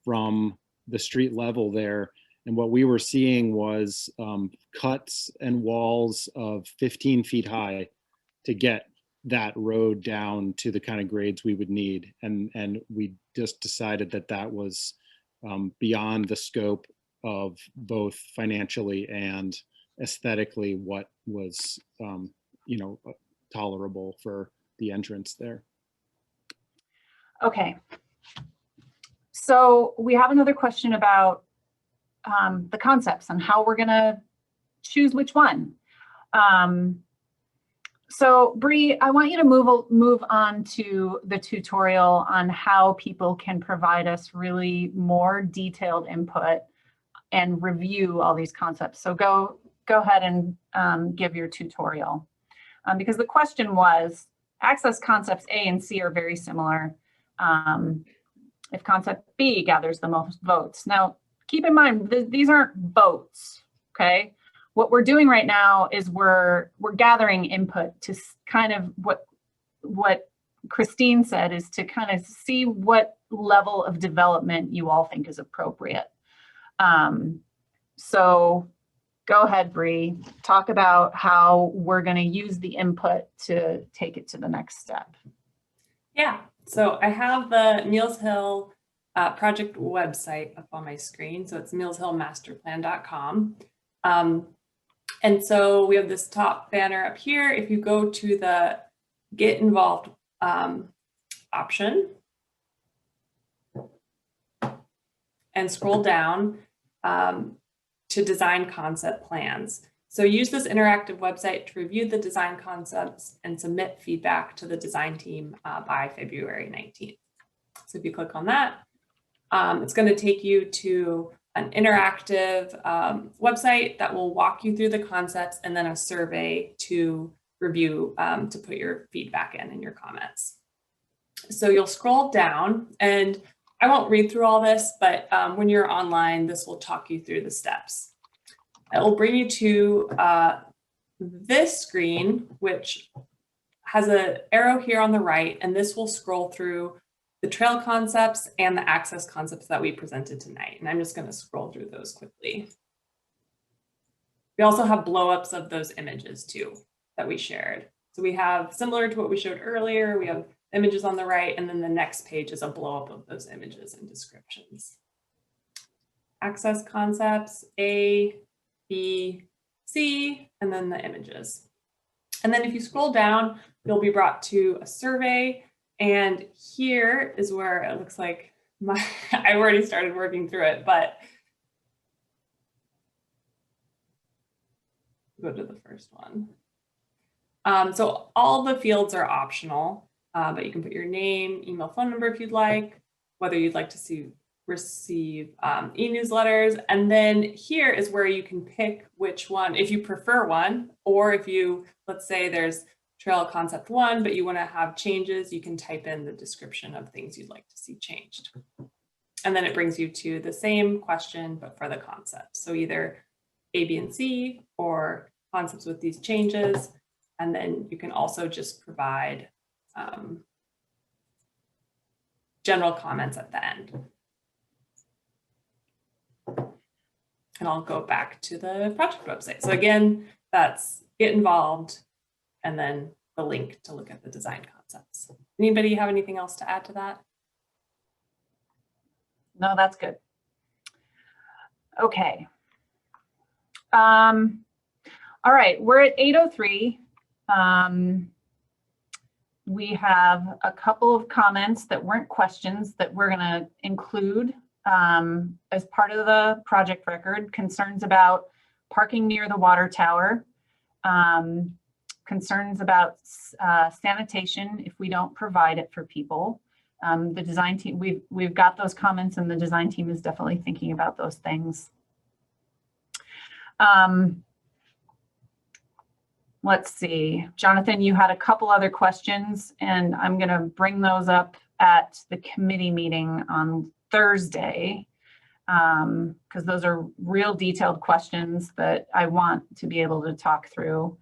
from the street level there. And what we were seeing was cuts and walls of 15 feet high to get that road down to the kind of grades we would need. And we just decided that was beyond the scope of both financially and aesthetically what was, tolerable for the entrance there. Okay. So we have another question about the concepts and how we're going to choose which one. So Bree, I want you to move on to the tutorial on how people can provide us really more detailed input and review all these concepts. So go ahead and give your tutorial. Because the question was, access concepts A and C are very similar. If concept B gathers the most votes. Now, keep in mind, these aren't votes, okay? What we're doing right now is we're gathering input to kind of what Christine said, is to kind of see what level of development you all think is appropriate. So go ahead, Bree, talk about how we're going to use the input to take it to the next step. Yeah, so I have the Meals Hill project website up on my screen. So it's mealshillmasterplan.com. And so we have this top banner up here. If you go to the Get Involved option and scroll down to design concept plans. So use this interactive website to review the design concepts and submit feedback to the design team by February 19th. So if you click on that, it's going to take you to an interactive website that will walk you through the concepts, and then a survey to review, to put your feedback in and your comments. So you'll scroll down, and I won't read through all this, but when you're online, this will talk you through the steps. It will bring you to this screen, which has an arrow here on the right, and this will scroll through the trail concepts and the access concepts that we presented tonight. And I'm just going to scroll through those quickly. We also have blow-ups of those images too that we shared. So we have, similar to what we showed earlier, we have images on the right, and then the next page is a blow-up of those images and descriptions. Access concepts, A, B, C, and then the images. And then if you scroll down, you'll be brought to a survey. And here is where it looks like I've already started working through it, but go to the first one. So all the fields are optional, but you can put your name, email, phone number if you'd like, whether you'd like to receive e-newsletters. And then here is where you can pick which one, if you prefer one, or if you, let's say there's Trail Concept 1, but you want to have changes, you can type in the description of things you'd like to see changed. And then it brings you to the same question, but for the concept. So either A, B, and C, or concepts with these changes. And then you can also just provide general comments at the end. And I'll go back to the project website. So again, that's Get Involved, and then the link to look at the design concepts. Anybody have anything else to add to that? No, that's good. Okay. All right, we're at 8:03. We have a couple of comments that weren't questions that we're going to include as part of the project record. Concerns about parking near the water tower, concerns about sanitation if we don't provide it for people. The design team, we've got those comments, and the design team is definitely thinking about those things. Let's see, Jonathan, you had a couple other questions, and I'm going to bring those up at the committee meeting on Thursday, because those are real detailed questions that I want to be able to talk through.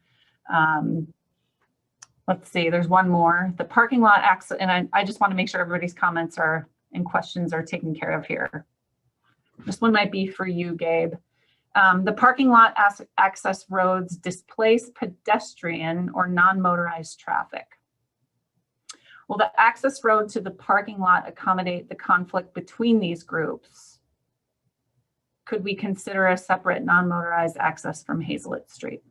Let's see, there's one more. The parking lot access, and I just want to make sure everybody's comments are and questions are taken care of here. This one might be for you, Gabe. The parking lot access roads displace pedestrian or non-motorized traffic. Will the access road to the parking lot accommodate the conflict between these groups? Could we consider a separate non-motorized access from Hazelet Street?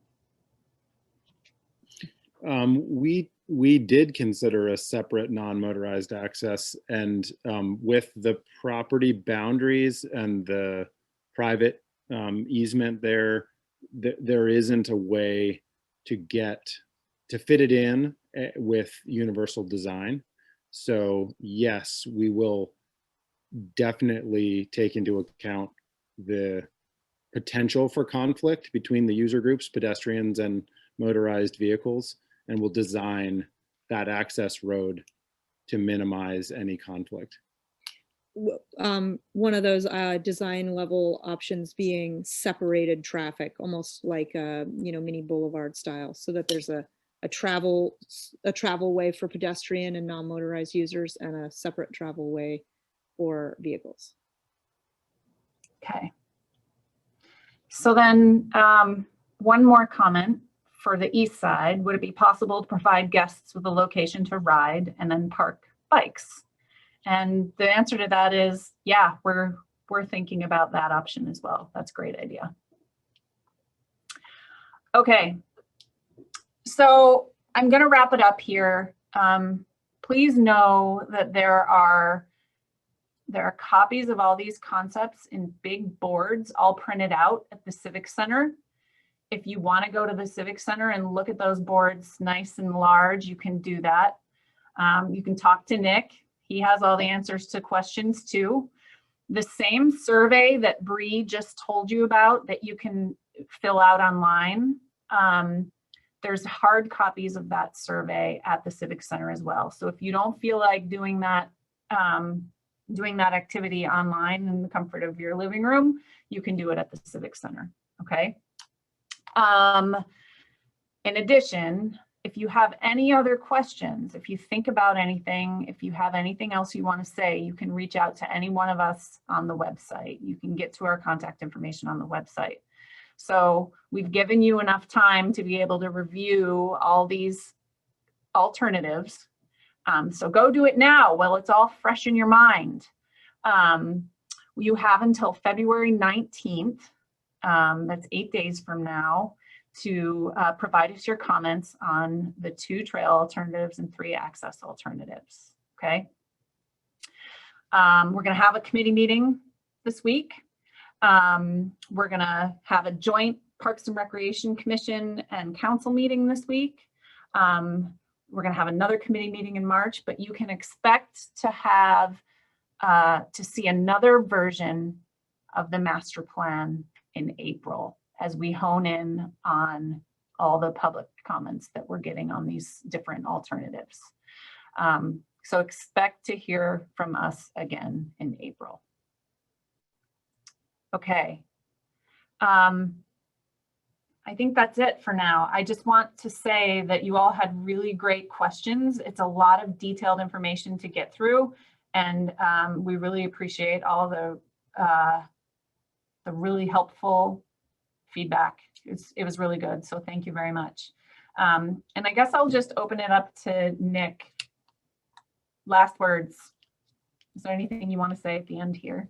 We did consider a separate non-motorized access, and with the property boundaries and the private easement there isn't a way to fit it in with universal design. So yes, we will definitely take into account the potential for conflict between the user groups, pedestrians and motorized vehicles, and will design that access road to minimize any conflict. One of those design level options being separated traffic, almost like a mini boulevard style, so that there's a travel way for pedestrian and non-motorized users and a separate travel way for vehicles. Okay. So then one more comment for the east side. Would it be possible to provide guests with a location to ride and then park bikes? And the answer to that is, yeah, we're thinking about that option as well. That's a great idea. Okay, so I'm going to wrap it up here. Please know that there are copies of all these concepts in big boards all printed out at the Civic Center. If you want to go to the Civic Center and look at those boards nice and large, you can do that. You can talk to Nick. He has all the answers to questions too. The same survey that Bree just told you about that you can fill out online, there's hard copies of that survey at the Civic Center as well. So if you don't feel like doing that activity online in the comfort of your living room, you can do it at the Civic Center, okay? In addition, if you have any other questions, if you think about anything, if you have anything else you want to say, you can reach out to any one of us on the website. You can get to our contact information on the website. So we've given you enough time to be able to review all these alternatives. So go do it now while it's all fresh in your mind. You have until February 19th, that's 8 days from now, to provide us your comments on the 2 trail alternatives and 3 access alternatives, okay? We're gonna have a committee meeting this week. We're gonna have a joint Parks and Recreation Commission and Council meeting this week. We're gonna have another committee meeting in March, but you can expect to have, to see another version of the master plan in April, as we hone in on all the public comments that we're getting on these different alternatives. So expect to hear from us again in April. Okay. I think that's it for now. I just want to say that you all had really great questions. It's a lot of detailed information to get through, and we really appreciate all the really helpful feedback. It was really good, so thank you very much. And I guess I'll just open it up to Nick. Last words. Is there anything you want to say at the end here?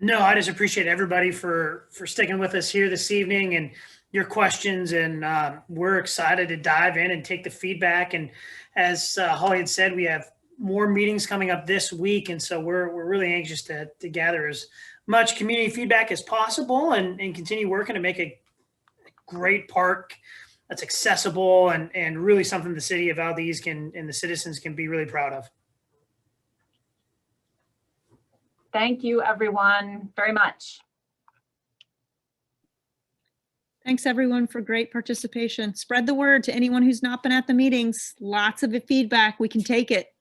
No, I just appreciate everybody for sticking with us here this evening and your questions, and we're excited to dive in and take the feedback. And as Holly had said, we have more meetings coming up this week, and so we're really anxious to gather as much community feedback as possible and continue working to make a great park that's accessible and really something the city of Valdez and the citizens can be really proud of. Thank you, everyone, very much. Thanks, everyone, for great participation. Spread the word to anyone who's not been at the meetings. Lots of feedback. We can take it.